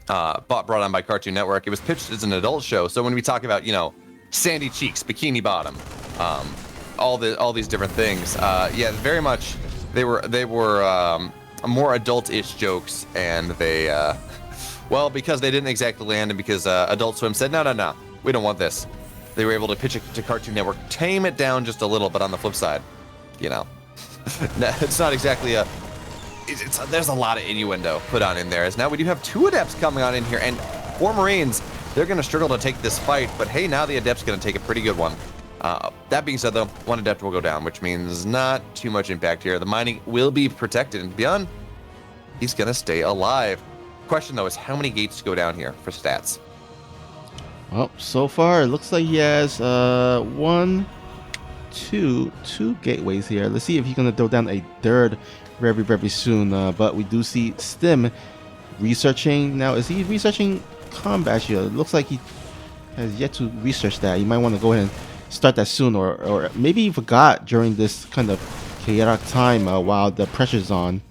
Cartoon Network. It was pitched as an adult show. So when we talk about, sandy cheeks, bikini bottom, all these different things, yeah, very much they were more adult-ish jokes, and they well, because they didn't exactly land, and because Adult Swim said no, we don't want this, they were able to pitch it to Cartoon Network, tame it down just a little. But on the flip side, it's not exactly there's a lot of innuendo put on in there, as now we do have 2 adepts coming on in here, and 4 Marines. They're going to struggle to take this fight, but hey, now the adept's going to take a pretty good one. That being said, though, 1 adept will go down, which means not too much impact here. The mining will be protected, and BYUN, he's going to stay alive. Question, though, is how many gates go down here for Stats? Well, so far it looks like he has 1, 2 gateways here. Let's see if he's going to throw down a 3rd very, very soon. But we do see Stim researching. Now, is he researching combat shield? It looks like he has yet to research that. You might want to go ahead and start that soon, or maybe he forgot during this kind of chaotic time while the pressure's on.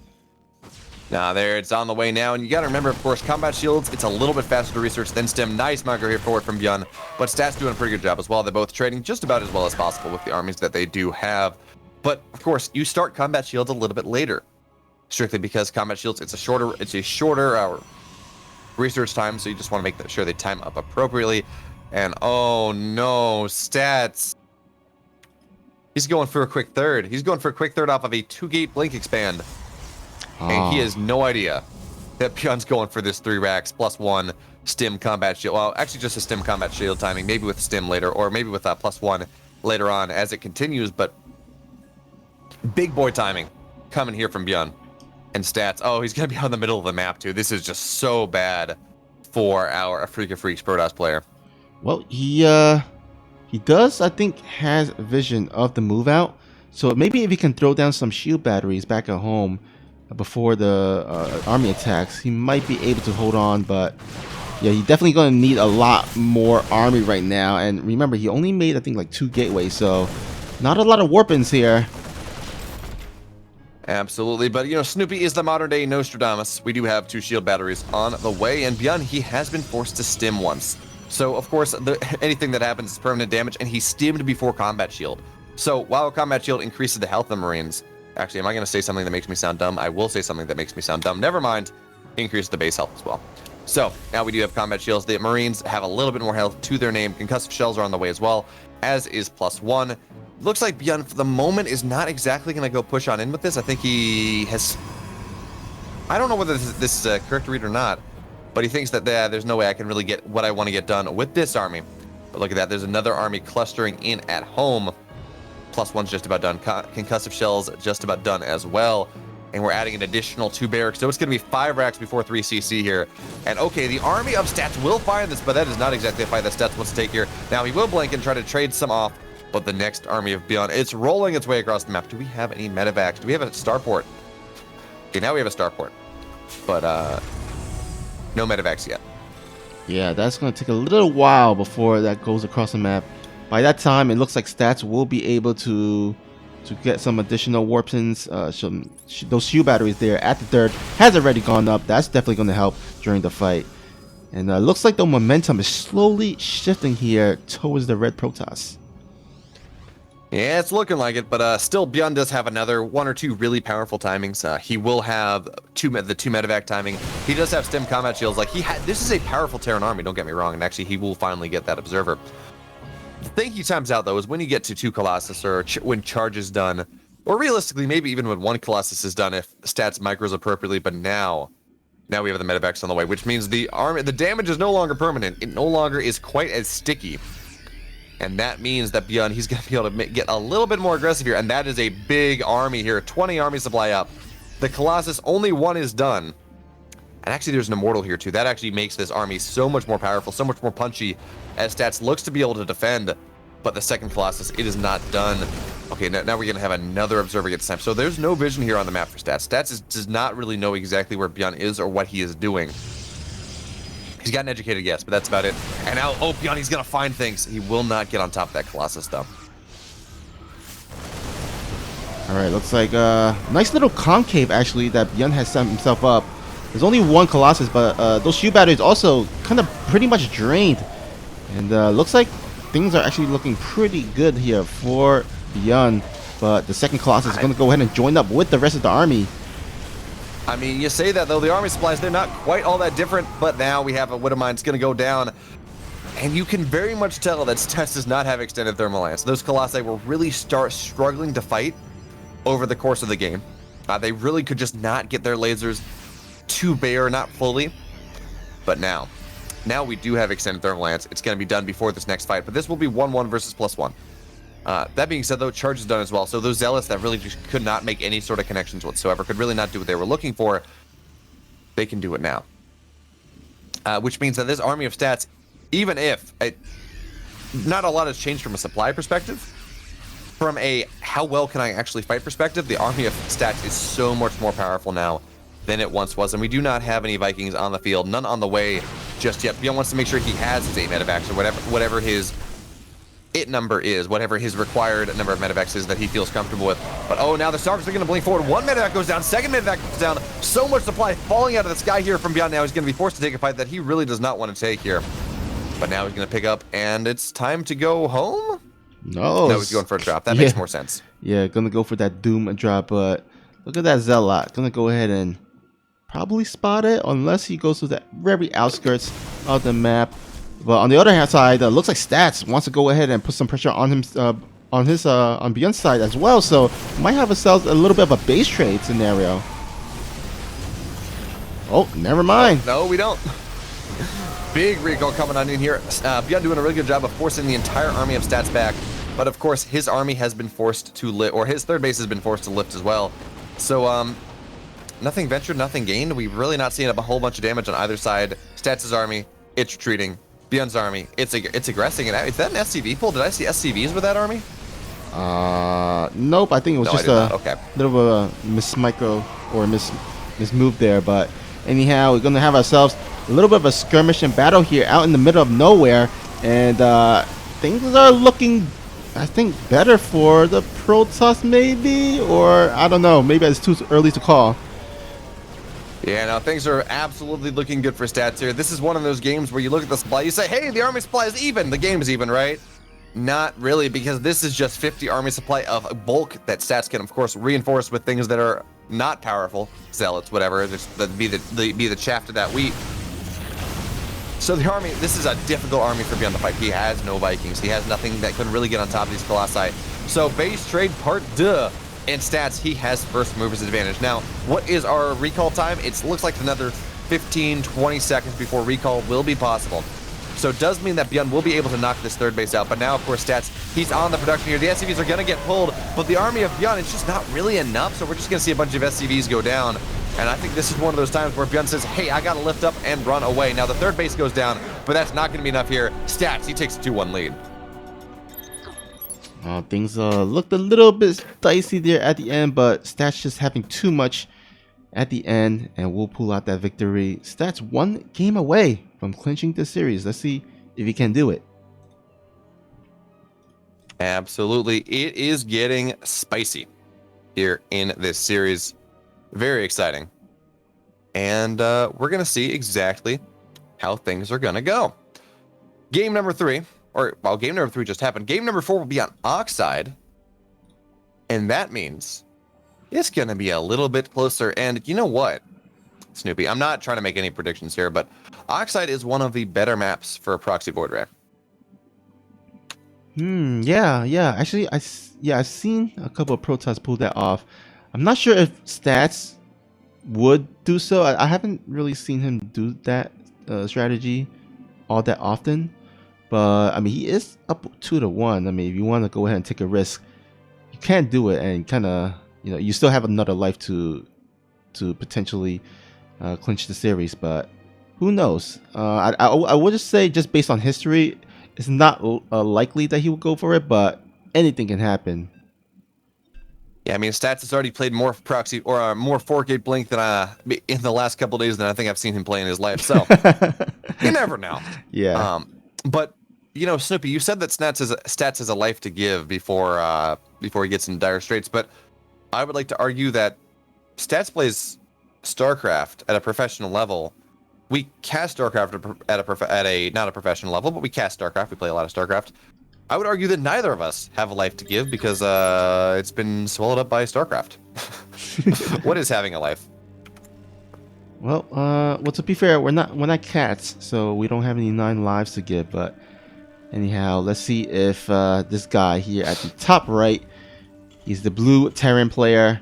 Now there, it's on the way now, and you gotta remember, of course, combat shields, it's a little bit faster to research than Stim. Nice marker here forward from BYUN, but Stats doing a pretty good job as well. They're both trading just about as well as possible with the armies that they do have. But of course, you start combat shields a little bit later, strictly because combat shields, it's a shorter research time, so you just want to make sure they time up appropriately. And oh no, Stats, he's going for a quick 3rd. He's going for a quick 3rd off of a 2-gate blink expand. And he has no idea that BYUN's going for this 3 racks +1 stim combat shield. Well, actually just a stim combat shield timing, maybe with stim later, or maybe with a +1 later on as it continues, but big boy timing coming here from BYUN. And stats. Oh, he's going to be on the middle of the map, too. This is just so bad for our Freak of Freaks Protoss player. Well, he does, I think, has vision of the move out. So maybe if he can throw down some shield batteries back at home before the army attacks, he might be able to hold on. But yeah, he's definitely going to need a lot more army right now. And remember, he only made, I think, like 2 gateways. So not a lot of warp-ins here. Absolutely, but you know, Snoopy is the modern day Nostradamus. We do have 2 shield batteries on the way, and BYUN, he has been forced to stim once. So, of course, anything that happens is permanent damage, and he stimmed before combat shield. So, while combat shield increases the health of the Marines, actually, am I going to say something that makes me sound dumb? I will say something that makes me sound dumb. Never mind, increase the base health as well. So, now we do have combat shields. The Marines have a little bit more health to their name. Concussive shells are on the way as well, as is +1. Looks like BYUN, for the moment, is not exactly going to go push on in with this. I think he has... I don't know whether this is a correct read or not, but he thinks that there's no way I can really get what I want to get done with this army. But look at that. There's another army clustering in at home. +1's just about done. Concussive shells just about done as well. And we're adding an additional 2 barracks. So it's going to be 5 racks before 3 CC here. And okay, the army of stats will find this, but that is not exactly a fight that stats wants to take here. Now, he will blink and try to trade some off. But the next army of BYUN, it's rolling its way across the map. Do we have any medevacs? Do we have a starport? Okay, now we have a starport. But, no medevacs yet. Yeah, that's going to take a little while before that goes across the map. By that time, it looks like stats will be able to get some additional warp-ins. Those shield batteries there at the 3rd has already gone up. That's definitely going to help during the fight. And looks like the momentum is slowly shifting here towards the red Protoss. Yeah, it's looking like it, but still, BYUN does have another 1 or 2 really powerful timings. He will have the 2 medevac timing. He does have stim combat shields. Like this is a powerful Terran army. Don't get me wrong, and actually, he will finally get that observer. The thing he times out though is when you get to 2 Colossus or when charge is done, or realistically, maybe even when 1 Colossus is done if stats micros appropriately. But now we have the medevacs on the way, which means the damage is no longer permanent. It no longer is quite as sticky. And that means that BYUN, he's going to be able to get a little bit more aggressive here. And that is a big army here. 20 army supply up. The Colossus, only 1 is done. And actually, there's an Immortal here, too. That actually makes this army so much more powerful, so much more punchy, as Stats looks to be able to defend. But the second Colossus, it is not done. Okay, now we're going to have another Observer get time. So there's no vision here on the map for Stats. Stats does not really know exactly where BYUN is or what he is doing. He's got an educated guess, but that's about it. And now, oh, BYUN, he's going to find things. He will not get on top of that Colossus, though. All right, looks like a nice little concave, actually, that BYUN has set himself up. There's only 1 Colossus, but those shield batteries also kind of pretty much drained. And looks like things are actually looking pretty good here for BYUN. But the second Colossus is going to go ahead and join up with the rest of the army. I mean, you say that, though. The army supplies, they're not quite all that different. But now we have a Widowmine's going to go down. And you can very much tell that Stats does not have extended thermal lance. Those Colossi will really start struggling to fight over the course of the game. They really could just not get their lasers to bear, not fully. But now we do have extended thermal lance. It's going to be done before this next fight. But this will be 1-1 versus +1. That being said, though, charge is done as well. So those Zealots that really just could not make any sort of connections whatsoever, could really not do what they were looking for, they can do it now. Which means that this army of Stats, even if not a lot has changed from a supply perspective, from a how well can I actually fight perspective, the army of Stats is so much more powerful now than it once was. And we do not have any Vikings on the field, none on the way just yet. BeoMulf wants to make sure he has his 8 medevacs or whatever his it number is, whatever his required number of medevacs is that he feels comfortable with. But oh, now the Starks are going to blink forward. 1 medevac goes down, 2nd medevac goes down. So much supply falling out of the sky here from BeoMulf. Now he's going to be forced to take a fight that he really does not want to take here. But now he's going to pick up, and it's time to go home? No, he's going for a drop. That makes more sense. Yeah, going to go for that Doom drop, but look at that Zealot. Going to go ahead and probably spot it, unless he goes to the very outskirts of the map. But on the other hand side, looks like Stats wants to go ahead and put some pressure on him, on BeoMulf's side as well. So might have ourselves a little bit of a base trade scenario. Oh, never mind. No, we don't. Big recall coming on in here. BeoMulf doing a really good job of forcing the entire army of stats back. But of course, his army has been forced to lift, or his third base has been forced to lift as well. So, nothing ventured, nothing gained. We've really not seen a whole bunch of damage on either side. Stats' army, it's retreating. BeoMulf's army, it's aggressing. And is that an SCV pull? Did I see SCVs with that army? Nope. I think it was No, just okay. little of a mismicro or mismove there. But anyhow, we're gonna have ourselves a little bit of a skirmish and battle here out in the middle of nowhere, and things are looking, I think, better for the Protoss maybe, or I don't know. Maybe it's too early to call. Yeah, no, things are absolutely looking good for stats here. This is one of those games where you look at the supply, you say, hey, the army supply is even. The game is even, right? Not really, because this is just 50 army supply of bulk that stats can, of course, reinforce with things that are not powerful. Zealots, whatever. That'd be the chaff to that wheat. So the army, this is a difficult army for BeoMulf to fight. He has no Vikings. He has nothing that could really get on top of these Colossi. So base trade part deux. In stats, he has first mover's advantage. Now, what is our recall time? It looks like another 15, 20 seconds before recall will be possible. So it does mean that BeoMulf will be able to knock this third base out. But now, of course, stats, he's on the production here. The SCVs are going to get pulled, but the army of BeoMulf is just not really enough. So we're just going to see a bunch of SCVs go down. And I think this is one of those times where BeoMulf says, hey, I got to lift up and run away. Now, the third base goes down, but that's not going to be enough here. Stats, he takes a 2-1 lead. Things looked a little bit dicey there at the end, but Stats just having too much at the end, and we'll pull out that victory. Stats one game away from clinching the series. Let's see if he can do it. Absolutely. It is getting spicy here in this series. Very exciting. And we're going to see exactly how things are going to go. Game number 3. Well, game number 3 just happened. Game number 4 will be on Oxide. And that means it's going to be a little bit closer. And you know what, Snoopy? I'm not trying to make any predictions here, but Oxide is one of the better maps for a proxy board rack. Yeah. Actually, I've seen a couple of Protoss pull that off. I'm not sure if Stats would do so. I haven't really seen him do that strategy all that often. But I mean, he is up 2-1. I mean, if you want to go ahead and take a risk, you can do it, and kind of, you still have another life to potentially clinch the series. But who knows? I would just say, just based on history, it's not likely that he will go for it, but anything can happen. Yeah, I mean, Stats has already played more proxy or more 4K Blink than in the last couple of days than I think I've seen him play in his life. So you never know. Yeah. But Snoopy, you said that Stats has a life to give before he gets in dire straits. But I would like to argue that Stats plays StarCraft at a professional level. We cast StarCraft at not a professional level, but we cast StarCraft. We play a lot of StarCraft. I would argue that neither of us have a life to give because it's been swallowed up by StarCraft. What is having a life? Well, to be fair, we're not cats, so we don't have any 9 lives to give. But anyhow, let's see if this guy here at the top right, he's the blue Terran player,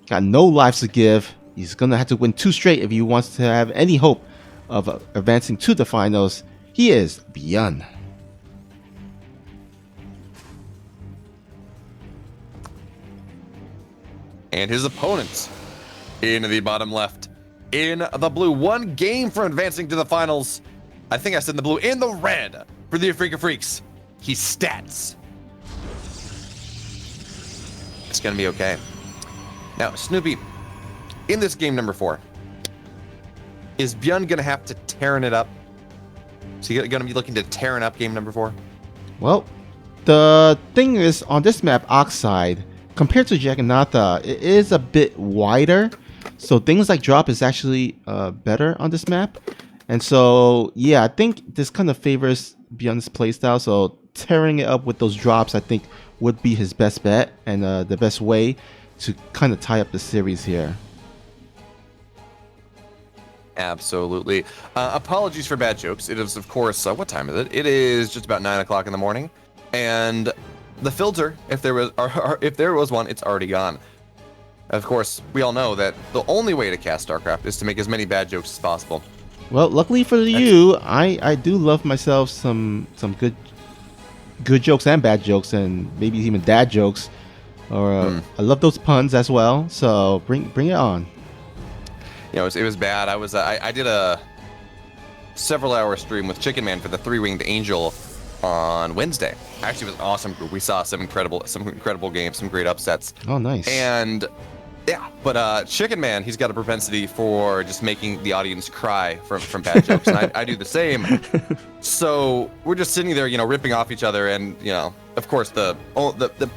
got no lives to give. He's gonna have to win 2 straight if he wants to have any hope of advancing to the finals. He is BYUN. And his opponents in the bottom left, in the blue, 1 game from advancing to the finals. I think I said in the blue, in the red for the Afrika Freaks. He's Stats. It's gonna be okay. Now, Snoopy, in this game number 4, is BeoMulf gonna have to Terran it up? Is he gonna be looking to Terran up game number 4? Well, the thing is, on this map, Oxide, compared to Jagannatha, it is a bit wider. So things like drop is actually better on this map. And so, yeah, I think this kind of favors BeoMulf's playstyle. So tearing it up with those drops, I think, would be his best bet and the best way to kind of tie up the series here. Absolutely. Apologies for bad jokes. It is, of course, what time is it? It is just about 9 o'clock in the morning. And the filter, if there was one, it's already gone. Of course, we all know that the only way to cast StarCraft is to make as many bad jokes as possible. Well, luckily for you, I do love myself some good jokes and bad jokes, and maybe even dad jokes. Or I love those puns as well. So bring it on. You know, it was bad. I did a several-hour stream with Chicken Man for the 3-Winged Angel on Wednesday. Actually, it was an awesome group. We saw some incredible games, some great upsets. Oh, nice. And yeah, but Chicken Man, he's got a propensity for just making the audience cry from bad jokes, and I do the same. So we're just sitting there, you know, ripping off each other, and you know, of course, the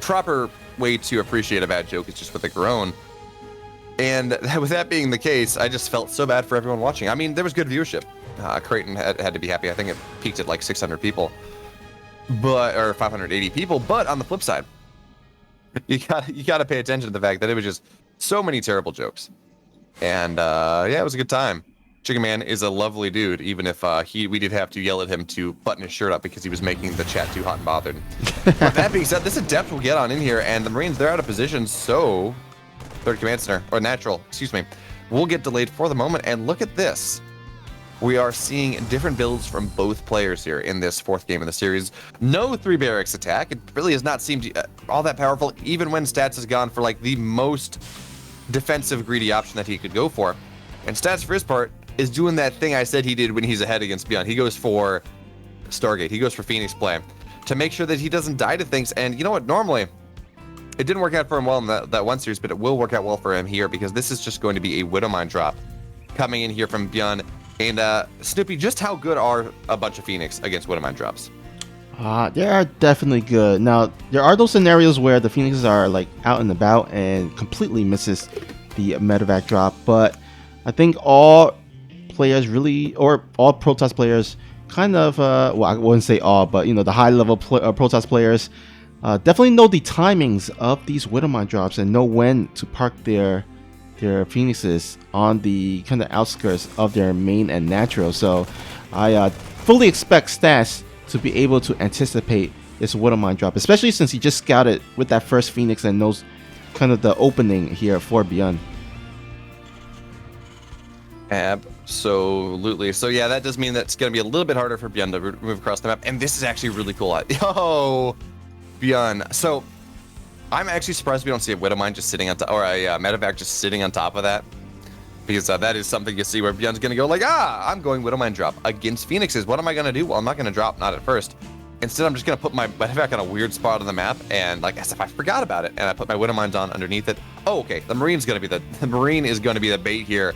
proper way to appreciate a bad joke is just with a groan. And with that being the case, I just felt so bad for everyone watching. I mean, there was good viewership. Creighton had to be happy. I think it peaked at like 600 people, or 580 people. But on the flip side, you gotta pay attention to the fact that it was just so many terrible jokes. And yeah, it was a good time. Chicken Man is a lovely dude, even if we did have to yell at him to button his shirt up because he was making the chat too hot and bothered. But that being said, this Adept will get on in here, and the Marines, they're out of position, so Third Command Center, or Natural, excuse me, will get delayed for the moment. And look at this. We are seeing different builds from both players here in this 4th game of the series. No 3 barracks attack. It really has not seemed all that powerful, even when Stats has gone for like the most defensive greedy option that he could go for. And Stats, for his part, is doing that thing I said he did when he's ahead against BYUN. He goes for Stargate. He goes for Phoenix play to make sure that he doesn't die to things. And you know what? Normally, it didn't work out for him well in that one series, but it will work out well for him here because this is just going to be a Widowmine drop coming in here from BYUN. And Snoopy, just how good are a bunch of Phoenix against Widowmine drops? They are definitely good. Now, there are those scenarios where the Phoenixes are like out and about and completely misses the medevac drop, but I think all players really, or all Protoss players kind of, well, I wouldn't say all, but you know, the high level Protoss players definitely know the timings of these Widowmine drops and know when to park their Phoenixes on the kind of outskirts of their main and natural. So I fully expect Stats to be able to anticipate this Widowmine drop, especially since he just scouted with that first Phoenix and knows kind of the opening here for BYUN. Absolutely. So yeah, that does mean that it's going to be a little bit harder for BYUN to move across the map, and this is actually really cool. Yo, BYUN. So I'm actually surprised we don't see a Widowmine just sitting on top, or a medevac just sitting on top of that, because that is something you see where BYUN's going to go like, I'm going Widowmine drop against Phoenixes. What am I going to do? Well, I'm not going to drop, not at first. Instead, I'm just going to put my medevac on a weird spot on the map, and like as if I forgot about it, and I put my Widowmines on underneath it. Oh, okay. The Marine is going to be the bait here.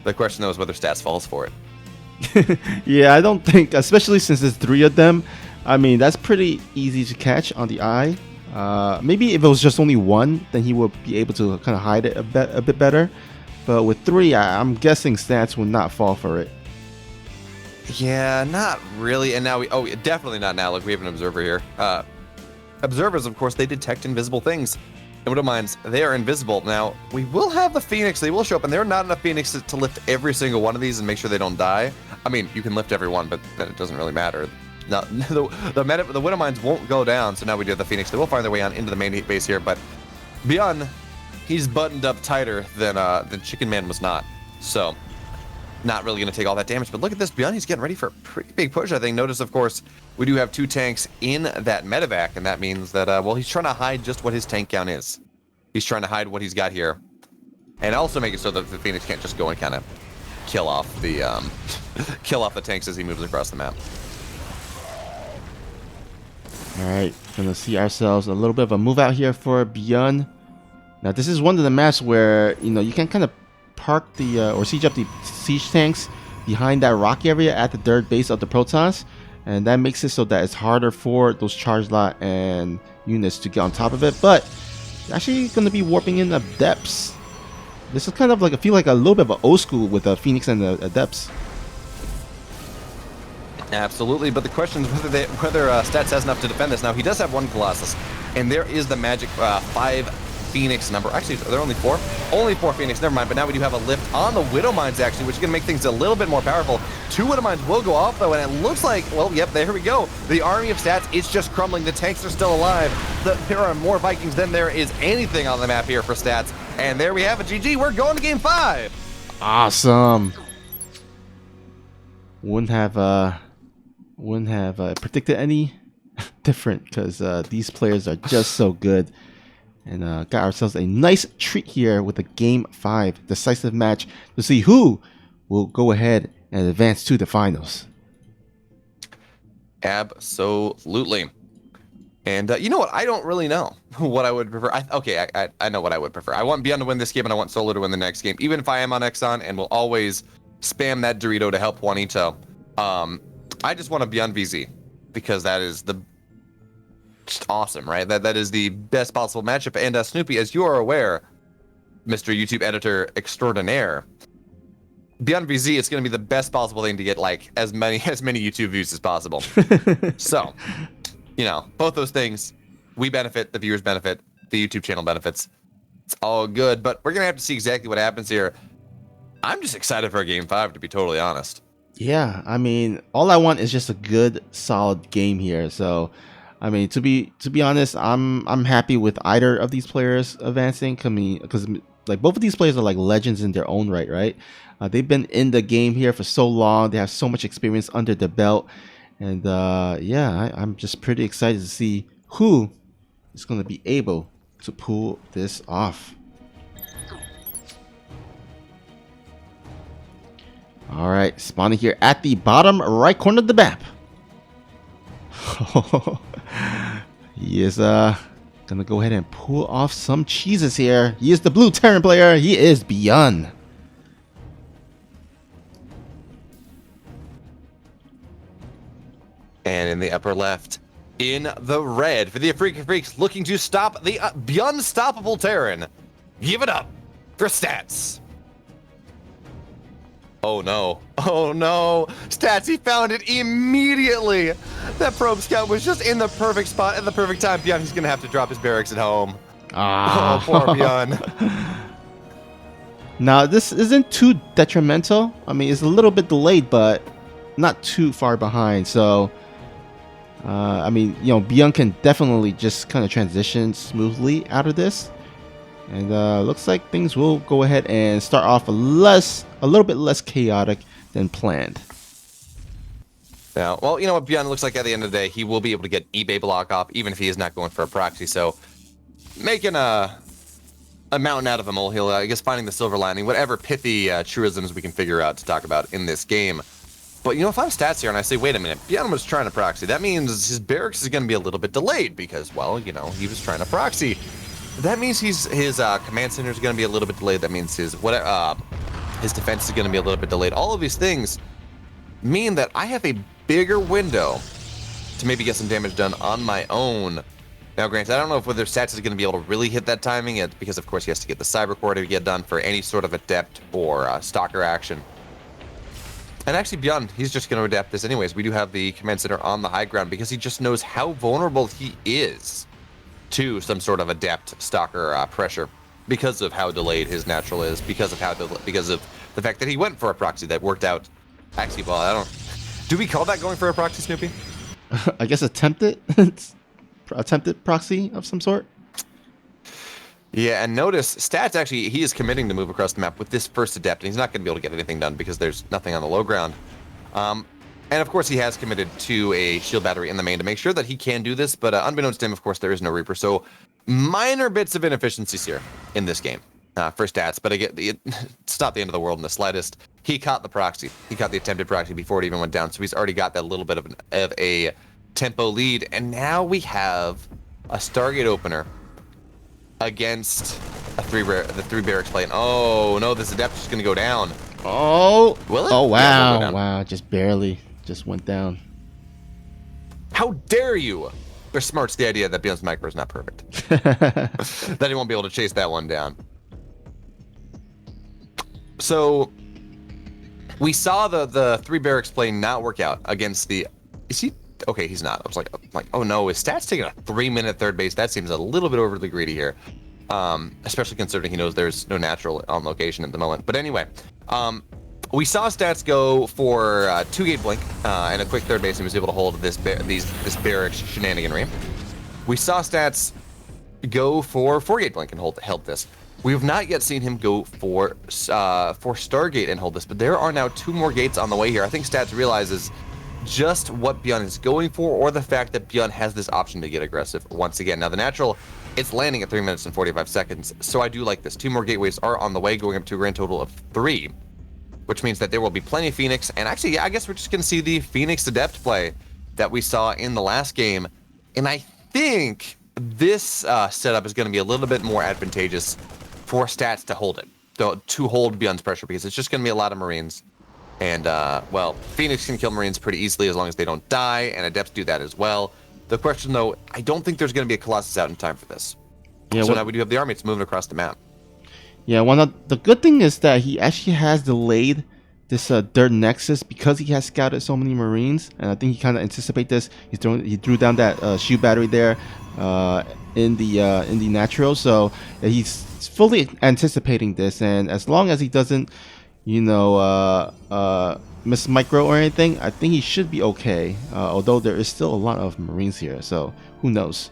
The question though is whether Stats falls for it. Yeah, I don't think, especially since there's 3 of them. I mean, that's pretty easy to catch on the eye. Maybe if it was just only 1, then he would be able to kind of hide it a bit better. But with 3, I'm guessing Stats will not fall for it. Yeah, not really. And now definitely not now. Look, we have an observer here. Observers, of course, they detect invisible things. And Widowmines, they are invisible. Now, we will have the Phoenix. They will show up, and there are not enough Phoenixes to lift every single one of these and make sure they don't die. I mean, you can lift every one, but then it doesn't really matter. No, the Widowmines won't go down, so now we do have the Phoenix. They will find their way on into the main base here, but BYUN, he's buttoned up tighter than Chicken Man was not. So, not really going to take all that damage. But look at this, BYUN, he's getting ready for a pretty big push, I think. Notice, of course, we do have 2 tanks in that medevac, and that means that, well, he's trying to hide just what his tank count is. He's trying to hide what he's got here. And also make it so that the Phoenix can't just go and kind of kill off the tanks as he moves across the map. Alright, gonna see ourselves a little bit of a move out here for BYUN. Now this is one of the maps where, you know, you can kind of park the, or siege up the siege tanks behind that rock area at the third base of the Protoss. And that makes it so that it's harder for those charge lot and units to get on top of it. But actually gonna be warping in Adepts. This is kind of like, I feel like a little bit of an old school with the Phoenix and the Adepts. Absolutely, but the question is whether Stats has enough to defend this. Now, he does have 1 Colossus, and there is the magic 5 Phoenix number. Actually, are there only 4? Only 4 Phoenix, never mind, but now we do have a lift on the Widowmines, actually, which is going to make things a little bit more powerful. 2 Widowmines will go off, though, and it looks like, well, yep, there we go. The army of Stats is just crumbling. The tanks are still alive. There are more Vikings than there is anything on the map here for Stats. And there we have it, GG. We're going to game 5. Awesome. Wouldn't have predicted any different because these players are just so good. And got ourselves a nice treat here with a game 5 decisive match to see who will go ahead and advance to the finals. Absolutely. And you know what? I don't really know what I would prefer. I know what I would prefer. I want BYUN to win this game, and I want Solo to win the next game, even if I am on Exxon, and will always spam that Dorito to help Juanito. I just want a BYUN VZ because that is just awesome, right? That is the best possible matchup. And Snoopy, as you are aware, Mr. YouTube editor extraordinaire, BYUN VZ is going to be the best possible thing to get like as many YouTube views as possible. So, you know, both those things, we benefit, the viewers benefit, the YouTube channel benefits. It's all good, but we're gonna have to see exactly what happens here. I'm just excited for game 5, to be totally honest. Yeah, I mean, all I want is just a good, solid game here. So, I mean, to be honest, I'm happy with either of these players advancing. Because like both of these players are like legends in their own right, right? They've been in the game here for so long. They have so much experience under the belt, and yeah, I'm just pretty excited to see who is going to be able to pull this off. All right, spawning here at the bottom right corner of the map. He is gonna go ahead and pull off some cheeses here. He is the blue Terran player. He is BYUN. And in the upper left, in the red, for the African Freaks looking to stop the unstoppable Terran. Give it up for Stats. Oh no. Oh no. Stats, he found it immediately. That probe scout was just in the perfect spot at the perfect time. BYUN, he's going to have to drop his barracks at home. Oh, poor BYUN. Now, this isn't too detrimental. I mean, it's a little bit delayed, but not too far behind. So, I mean, you know, BYUN can definitely just kind of transition smoothly out of this. And looks like things will go ahead and start off a little bit less chaotic than planned. Yeah, well, you know what BYUN looks like at the end of the day, he will be able to get eBay block off, even if he is not going for a proxy. So, making a mountain out of a molehill, I guess finding the silver lining, whatever pithy truisms we can figure out to talk about in this game. But, you know, if I'm Stats here and I say, wait a minute, BYUN was trying to proxy, that means his barracks is going to be a little bit delayed because, well, you know, he was trying to proxy. That means his command center is going to be a little bit delayed. That means his defense is going to be a little bit delayed. All of these things mean that I have a bigger window to maybe get some damage done on my own. Now, granted, I don't know if whether Stats is going to be able to really hit that timing yet, because of course he has to get the cyber core to get done for any sort of adept or stalker action. And actually, BYUN, he's just going to adapt this anyways. We do have the command center on the high ground because he just knows how vulnerable he is to some sort of adept stalker pressure because of how delayed his natural is, because of the fact that he went for a proxy that worked out. Actually, well, I don't. Do we call that going for a proxy, Snoopy? I guess attempted proxy of some sort. Yeah, and notice Stats actually, he is committing to move across the map with this first adept, and he's not going to be able to get anything done because there's nothing on the low ground. And of course, he has committed to a shield battery in the main to make sure that he can do this, but unbeknownst to him, of course, there is no Reaper. So minor bits of inefficiencies here in this game for Stats, but again, it's not the end of the world in the slightest. He caught the proxy. He caught the attempted proxy before it even went down, so he's already got that little bit of a tempo lead. And now we have a Stargate opener against the three barracks play. And oh no, this adept is going to go down. Oh, will it? Oh wow, Yeah, wow, just barely. Just went down. How dare you? They're smart's the idea that BYUN's micro is not perfect. That he won't be able to chase that one down. So we saw the three barracks play not work out against the. Is he okay? He's not. I was like, oh no, his Stats taking a 3-minute third base. That seems a little bit overly greedy here, especially considering he knows there's no natural on location at the moment. But anyway, we saw Stats go for 2-gate blink and a quick third base, and was able to hold this barracks shenaniganry. We saw Stats go for 4-gate blink and held this. We have not yet seen him go for Stargate and hold this, but there are now 2 more gates on the way here. I think Stats realizes just what ByUN is going for, or the fact that ByUN has this option to get aggressive once again. Now the natural, it's landing at 3 minutes and 45 seconds, so I do like this. 2 more gateways are on the way, going up to a grand total of 3, which means that there will be plenty of Phoenix, and actually, yeah, I guess we're just going to see the Phoenix Adept play that we saw in the last game, and I think this setup is going to be a little bit more advantageous for Stats to hold it, to hold ByUN's pressure, because it's just going to be a lot of Marines. And, well, Phoenix can kill Marines pretty easily as long as they don't die, and Adepts do that as well. The question, though, I don't think there's going to be a Colossus out in time for this. Yeah, so now we do have the army. It's moving across the map. Yeah, the good thing is that he actually has delayed this Dirt Nexus because he has scouted so many Marines, and I think he kind of anticipate this. He threw down that shield battery there in the natural, so he's fully anticipating this. And as long as he doesn't, you know, miss micro or anything, I think he should be okay. Although there is still a lot of Marines here, so who knows?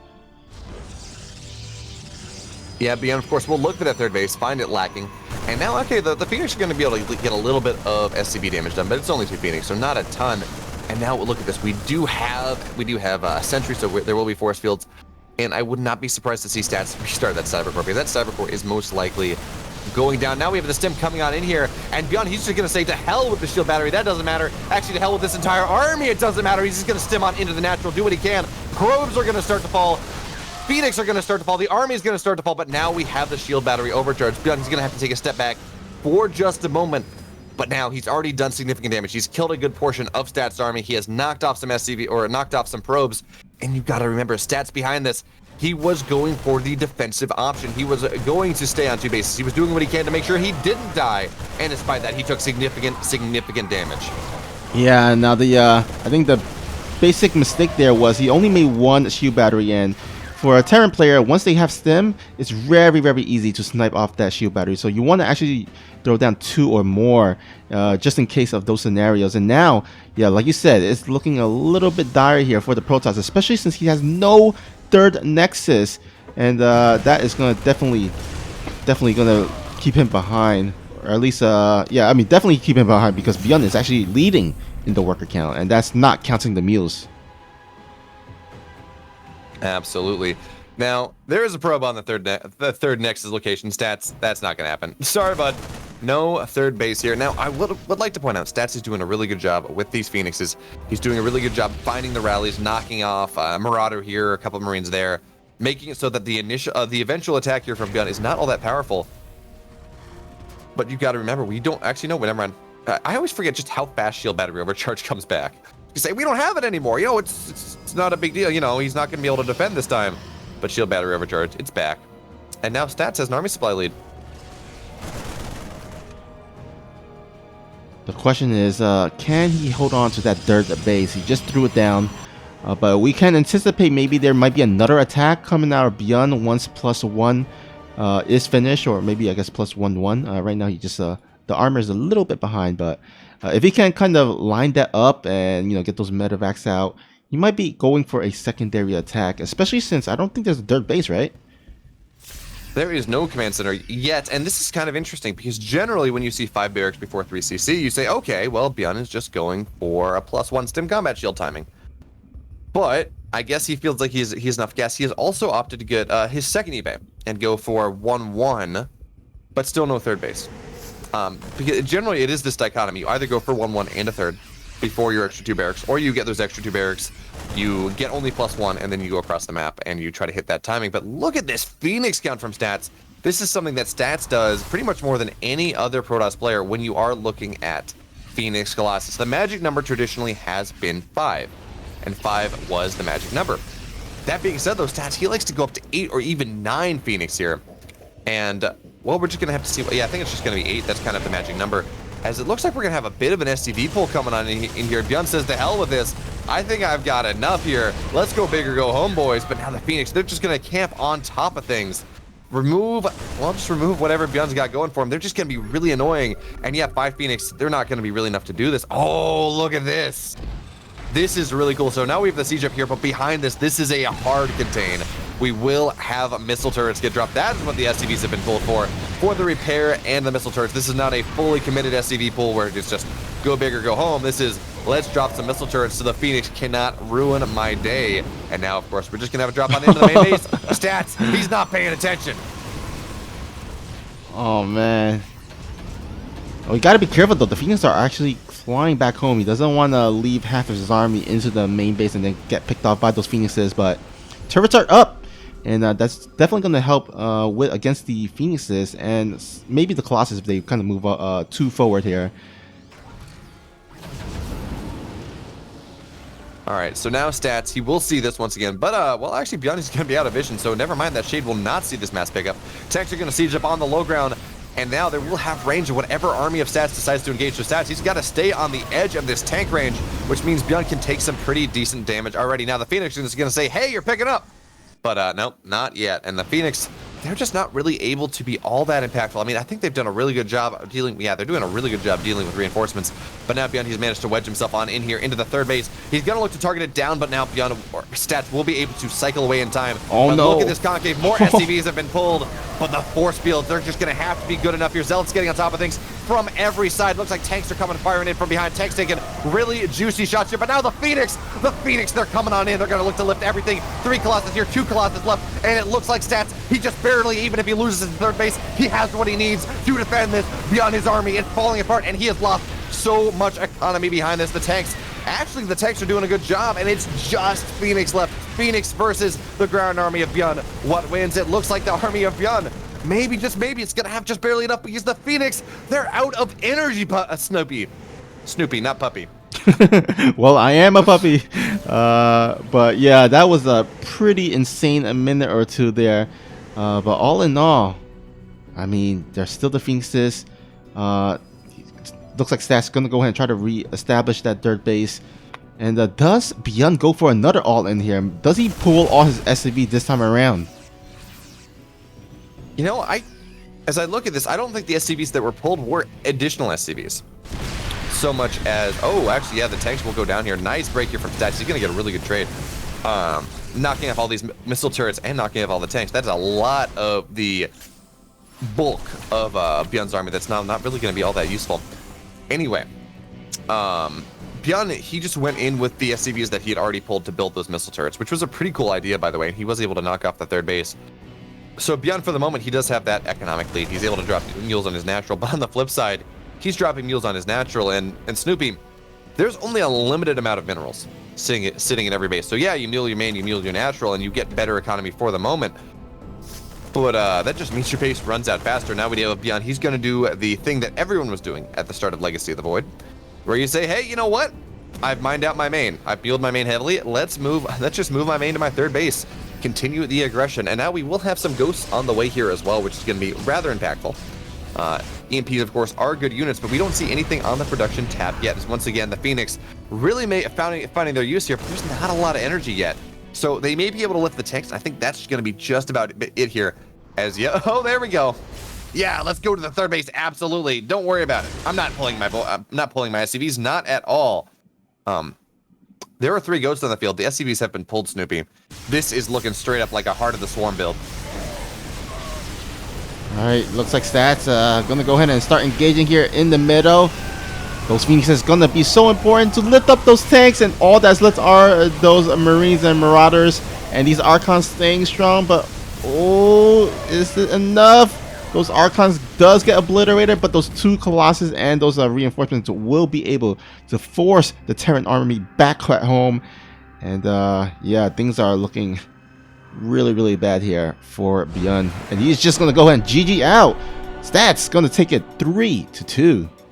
Yeah, ByUN, of course, will look for that third base, find it lacking, and now, okay, the Phoenix are going to be able to get a little bit of SCV damage done, but it's only 2 Phoenix, so not a ton. And now look at this, we do have Sentry, so there will be force fields, and I would not be surprised to see Stats restart that Cyber Core, because that Cyber Core is most likely going down. Now we have the stim coming on in here, and ByUN, he's just going to say to hell with the shield battery. That doesn't matter. Actually, to hell with this entire army. It doesn't matter. He's just going to stim on into the natural, do what he can. Probes are going to start to fall. Phoenix are going to start to fall. The army is going to start to fall, but now we have the shield battery overcharged. ByUN, he's going to have to take a step back for just a moment, but now he's already done significant damage. He's killed a good portion of Stats' army. He has knocked off some SCV, or knocked off some probes, and you've got to remember, Stats behind this, he was going for the defensive option. He was going to stay on 2 bases. He was doing what he can to make sure he didn't die, and despite that, he took significant damage. Yeah, now I think the basic mistake there was he only made 1 shield battery, and for a Terran player, once they have stim, it's very, very easy to snipe off that shield battery. So you want to actually throw down 2 or more, just in case of those scenarios. And now, yeah, like you said, it's looking a little bit dire here for the Protoss, especially since he has no third Nexus, and that is going to definitely going to keep him behind, or at least, yeah, I mean, definitely keep him behind, because ByUN is actually leading in the worker count, and that's not counting the mules. Absolutely. Now, there is a probe on the third Nexus location. Stats, that's not going to happen. Sorry, bud. No third base here. Now, I would like to point out, Stats is doing a really good job with these Phoenixes. He's doing a really good job finding the rallies, knocking off a Marauder here, a couple of Marines there, making it so that the eventual attack here from ByUN is not all that powerful. But you've got to remember, we don't actually know. Never mind. I always forget just how fast shield battery overcharge comes back. You say, we don't have it anymore. You know, it's not a big deal. You know, he's not going to be able to defend this time. But shield battery overcharge, it's back. And now Stats has an army supply lead. The question is, can he hold on to that third base? He just threw it down. But we can anticipate maybe there might be another attack coming out of ByUN once +1 is finished, or maybe I guess +1/1. Right now he just the armor is a little bit behind, but if he can kind of line that up and, you know, get those medevacs out, he might be going for a secondary attack, especially since I don't think there's a third base, right? There is no command center yet, and this is kind of interesting because generally when you see 5 barracks before 3 CC, you say, okay, well, ByUN is just going for a +1 stim combat shield timing. But I guess he feels like he has enough gas. He has also opted to get his second eBay and go for 1/1, but still no third base. Because generally it is this dichotomy. You either go for 1/1 and a third before your extra 2 barracks, or you get those extra 2 barracks, you get only +1, and then you go across the map and you try to hit that timing. But look at this Phoenix count from Stats. This is something that Stats does pretty much more than any other Protoss player when you are looking at Phoenix Colossus. The magic number traditionally has been 5, and 5 was the magic number. That being said, though, Stats, he likes to go up to 8 or even 9 Phoenix here. And, well, we're just going to have to see. Yeah, I think it's just going to be 8. That's kind of the magic number. As it looks like we're going to have a bit of an SCV pull coming on in here. ByUN says, to hell with this. I think I've got enough here. Let's go big or go home, boys. But now the Phoenix, they're just going to camp on top of things. Just remove whatever ByUN's got going for them. They're just going to be really annoying. And yeah, 5 Phoenix, they're not going to be really enough to do this. Oh, look at this. This is really cool. So now we have the siege up here, but behind this is a hard contain. We will have missile turrets get dropped. That is what the SCVs have been pulled for the repair and the missile turrets. This is not a fully committed SCV pull where it's just go big or go home. This is let's drop some missile turrets so the Phoenix cannot ruin my day. And now, of course, we're just gonna have a drop on into the main base. Stats, he's not paying attention. Oh man. Oh, we gotta be careful though. The Phoenix are actually flying back home. He doesn't want to leave half of his army into the main base and then get picked off by those Phoenixes. But turrets are up, and that's definitely going to help against the Phoenixes and maybe the Colossus if they kind of move too forward here. All right, so now stats, he will see this once again, but, well, actually, BeoMulf is going to be out of vision, so never mind that Shade will not see this mass pickup. Tanks are going to siege up on the low ground, and now they will have range of whatever army of stats decides to engage. So stats, he's got to stay on the edge of this tank range, which means BeoMulf can take some pretty decent damage already. Now the Phoenix is going to say, hey, you're picking up. But nope, not yet. And the Phoenix, they're just not really able to be all that impactful. I mean, I think they've done a really good job of dealing. Yeah, they're doing a really good job dealing with reinforcements. But now BeoMulf, he's managed to wedge himself on in here into the third base. He's going to look to target it down, but now BeoMulf stats will be able to cycle away in time. Oh, but no. Look at this concave. More SCVs have been pulled, but the force fields, they're just going to have to be good enough here. Zealot's getting on top of things from every side. Looks like tanks are coming firing in from behind. Tanks taking really juicy shots here. But now the Phoenix, they're coming on in. They're going to look to lift everything. 3 Colossus here, 2 Colossus left. And it looks like stats, he just barely, even if he loses his third base, he has what he needs to defend this. BeoMulf his army. It's falling apart, and he has lost so much economy behind this. The tanks are doing a good job, and it's just Phoenix left. Phoenix versus the ground army of BeoMulf. What wins? It looks like the army of BeoMulf. Maybe, just maybe, it's going to have just barely enough because the Phoenix, they're out of energy, Snoopy. Snoopy, not puppy. Well, I am a puppy. But yeah, that was a pretty insane a minute or two there. But all in all, I mean, there's still the Phoenixes. Looks like Stats going to go ahead and try to re-establish that third base. And does BeoMulf go for another all-in here? Does he pull all his SCV this time around? You know, as I look at this, I don't think the SCVs that were pulled were additional SCVs. So much as, oh, actually, yeah, the tanks will go down here. Nice break here from Stats. He's going to get a really good trade. Knocking off all these missile turrets and knocking off all the tanks. That's a lot of the bulk of BeoMulf's army that's not really going to be all that useful. Anyway, BeoMulf, he just went in with the SCVs that he had already pulled to build those missile turrets, which was a pretty cool idea, by the way. He was able to knock off the third base. So BeoMulf, for the moment, he does have that economic lead. He's able to drop mules on his natural, but on the flip side, he's dropping mules on his natural, and Snoopy, there's only a limited amount of minerals sitting in every base. So yeah, you mule your main, you mule your natural, and you get better economy for the moment. But that just means your base runs out faster. Now we have BeoMulf. He's going to do the thing that everyone was doing at the start of Legacy of the Void, where you say, hey, you know what? I've mined out my main. I've muled my main heavily. Let's just move my main to my third base. Continue the aggression. And now we will have some ghosts on the way here as well, which is going to be rather impactful. EMPs, of course, are good units, but we don't see anything on the production tab yet. As once again, the Phoenix really finding their use here, but there's not a lot of energy yet. So they may be able to lift the tanks. I think that's going to be just about it here. Oh, there we go. Yeah, let's go to the third base. Absolutely. Don't worry about it. I'm not pulling my SCVs, not at all. There are 3 ghosts on the field. The SCVs have been pulled, Snoopy. This is looking straight up like a Heart of the Swarm build. All right, looks like Stats gonna go ahead and start engaging here in the middle. Those Phoenixes gonna be so important to lift up those tanks, and all that's left are those Marines and Marauders, and these Archons staying strong. But oh, is it enough? Those Archons does get obliterated, but those 2 Colossus and those reinforcements will be able to force the Terran army back at home. And yeah, things are looking really bad here for BeoMulf, and he's just gonna go ahead and GG out. Stats gonna take it 3-2.